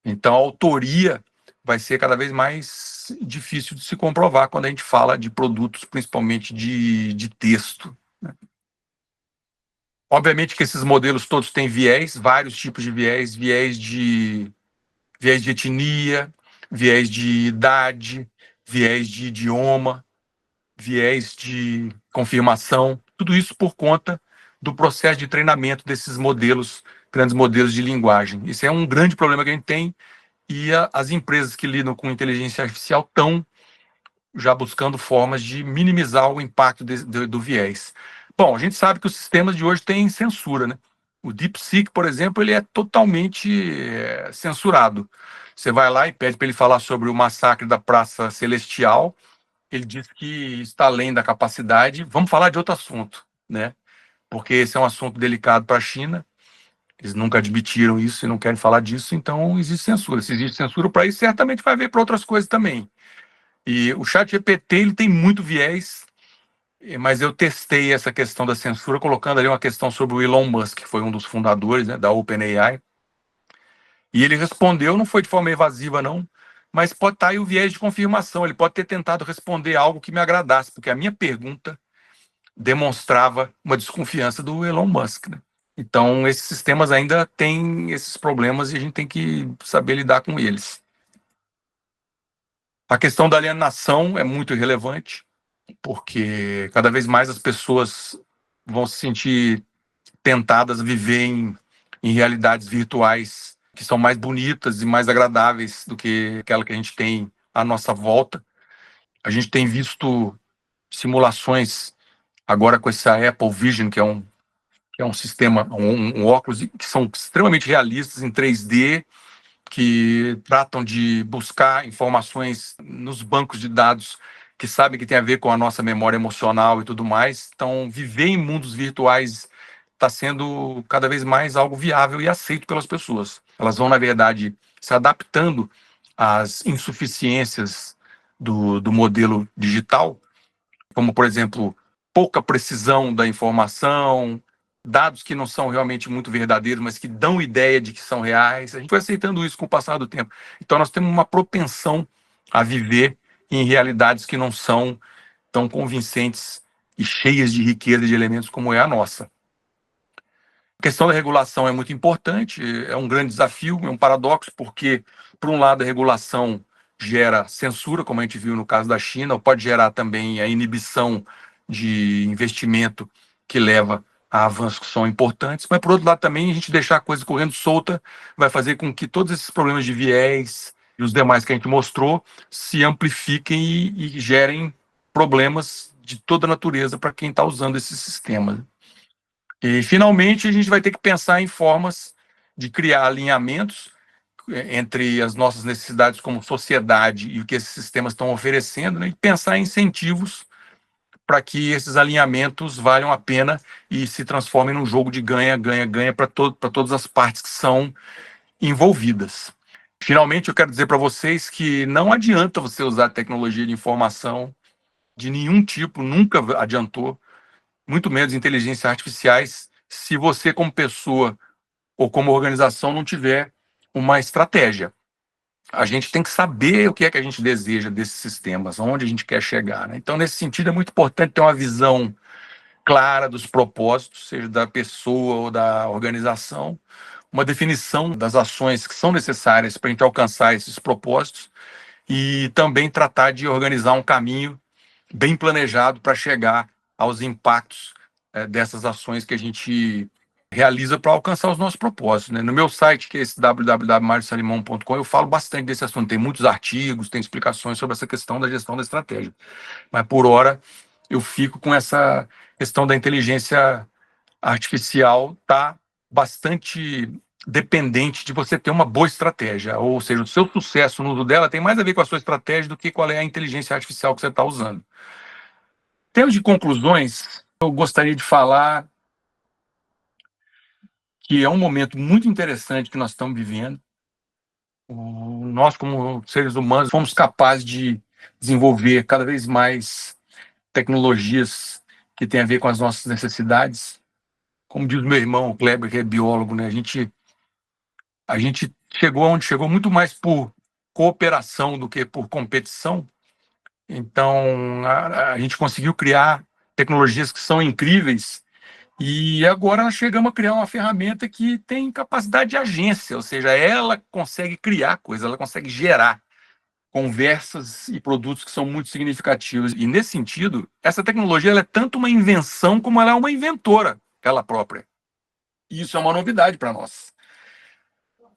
A: Então, a autoria vai ser cada vez mais difícil de se comprovar quando a gente fala de produtos, principalmente de texto. Obviamente que esses modelos todos têm viés, vários tipos de viés, viés de etnia, viés de idade, viés de idioma, viés de confirmação, tudo isso por conta do processo de treinamento desses modelos, grandes modelos de linguagem. Isso é um grande problema que a gente tem, e as empresas que lidam com inteligência artificial estão já buscando formas de minimizar o impacto do viés. Bom, a gente sabe que os sistemas de hoje têm censura, né? O DeepSeek, por exemplo, ele é totalmente censurado. Você vai lá e pede para ele falar sobre o massacre da Praça Celestial, ele diz que está além da capacidade. Vamos falar de outro assunto, né? Porque esse é um assunto delicado para a China. Eles nunca admitiram isso e não querem falar disso, então existe censura. Se existe censura para isso, certamente vai haver para outras coisas também. E o ChatGPT, ele tem muito viés, mas eu testei essa questão da censura colocando ali uma questão sobre o Elon Musk, que foi um dos fundadores, né, da OpenAI. E ele respondeu, não foi de forma evasiva, não, mas pode estar aí o viés de confirmação. Ele pode ter tentado responder algo que me agradasse, porque a minha pergunta demonstrava uma desconfiança do Elon Musk, né? Então, esses sistemas ainda têm esses problemas e a gente tem que saber lidar com eles. A questão da alienação é muito relevante, porque cada vez mais as pessoas vão se sentir tentadas a viver em realidades virtuais que são mais bonitas e mais agradáveis do que aquela que a gente tem à nossa volta. A gente tem visto simulações agora com essa Apple Vision, que é um sistema, um óculos que são extremamente realistas em 3D, que tratam de buscar informações nos bancos de dados que sabem que tem a ver com a nossa memória emocional e tudo mais. Então, viver em mundos virtuais está sendo cada vez mais algo viável e aceito pelas pessoas. Elas vão, na verdade, se adaptando às insuficiências do modelo digital, como, por exemplo, pouca precisão da informação, dados que não são realmente muito verdadeiros, mas que dão ideia de que são reais. A gente foi aceitando isso com o passar do tempo. Então, nós temos uma propensão a viver em realidades que não são tão convincentes e cheias de riqueza de elementos como é a nossa. A questão da regulação é muito importante, é um grande desafio, é um paradoxo, porque, por um lado, a regulação gera censura, como a gente viu no caso da China, ou pode gerar também a inibição de investimento que leva a avanços que são importantes, mas, por outro lado, também a gente deixar a coisa correndo solta vai fazer com que todos esses problemas de viés e os demais que a gente mostrou se amplifiquem e gerem problemas de toda natureza para quem está usando esses sistemas. E, finalmente, a gente vai ter que pensar em formas de criar alinhamentos entre as nossas necessidades como sociedade e o que esses sistemas estão oferecendo, né? E pensar em incentivos para que esses alinhamentos valham a pena e se transformem num jogo de ganha-ganha-ganha para todas as partes que são envolvidas. Finalmente, eu quero dizer para vocês que não adianta você usar tecnologia de informação de nenhum tipo, nunca adiantou, muito menos inteligências artificiais, se você, como pessoa ou como organização, não tiver uma estratégia. A gente tem que saber o que é que a gente deseja desses sistemas, onde a gente quer chegar, né? Então, nesse sentido, é muito importante ter uma visão clara dos propósitos, seja da pessoa ou da organização, uma definição das ações que são necessárias para a gente alcançar esses propósitos e também tratar de organizar um caminho bem planejado para chegar aos impactos dessas ações que a gente realiza para alcançar os nossos propósitos, né? No meu site, que é esse www.mariosalimão.com, eu falo bastante desse assunto. Tem muitos artigos, tem explicações sobre essa questão da gestão da estratégia. Mas, por hora, eu fico com essa questão da inteligência artificial, tá bastante dependente de você ter uma boa estratégia. Ou seja, o seu sucesso no uso dela tem mais a ver com a sua estratégia do que qual é a inteligência artificial que você está usando. Em termos de conclusões, eu gostaria de falar que é um momento muito interessante que nós estamos vivendo. Nós, como seres humanos, fomos capazes de desenvolver cada vez mais tecnologias que têm a ver com as nossas necessidades, como diz meu irmão Kleber, que é biólogo, né? A gente chegou onde chegou muito mais por cooperação do que por competição. Então, a gente conseguiu criar tecnologias que são incríveis e agora nós chegamos a criar uma ferramenta que tem capacidade de agência, ou seja, ela consegue criar coisas, ela consegue gerar conversas e produtos que são muito significativos. E, nesse sentido, essa tecnologia ela é tanto uma invenção como ela é uma inventora, ela própria. E isso é uma novidade para nós.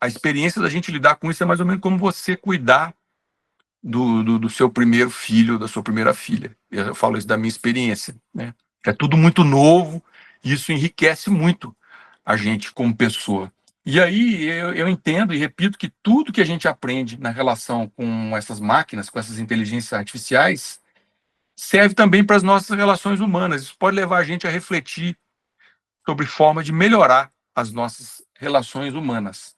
A: A experiência da gente lidar com isso é mais ou menos como você cuidar do seu primeiro filho, da sua primeira filha. Eu falo isso da minha experiência, né? É tudo muito novo, e isso enriquece muito a gente como pessoa. E aí eu entendo e repito que tudo que a gente aprende na relação com essas máquinas, com essas inteligências artificiais, serve também para as nossas relações humanas. Isso pode levar a gente a refletir sobre forma de melhorar as nossas relações humanas,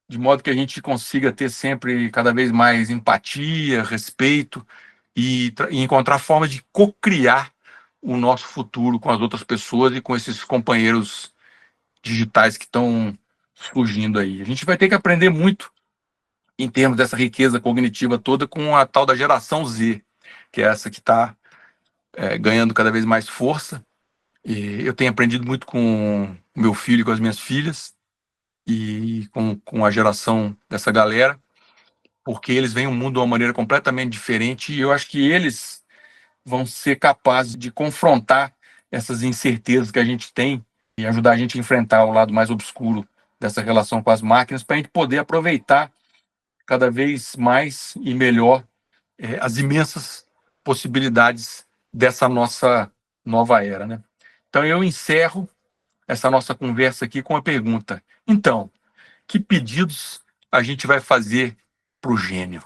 A: de modo que a gente consiga ter sempre cada vez mais empatia, respeito e encontrar formas de co-criar o nosso futuro com as outras pessoas e com esses companheiros digitais que estão surgindo aí. A gente vai ter que aprender muito em termos dessa riqueza cognitiva toda com a tal da geração Z, que é essa que está ganhando cada vez mais força. E eu tenho aprendido muito com o meu filho e com as minhas filhas e com a geração dessa galera, porque eles veem o mundo de uma maneira completamente diferente e eu acho que eles vão ser capazes de confrontar essas incertezas que a gente tem e ajudar a gente a enfrentar o lado mais obscuro dessa relação com as máquinas para a gente poder aproveitar cada vez mais e melhor as imensas possibilidades dessa nossa nova era, né? Então eu encerro essa nossa conversa aqui com a pergunta: então, que pedidos a gente vai fazer para o gênio?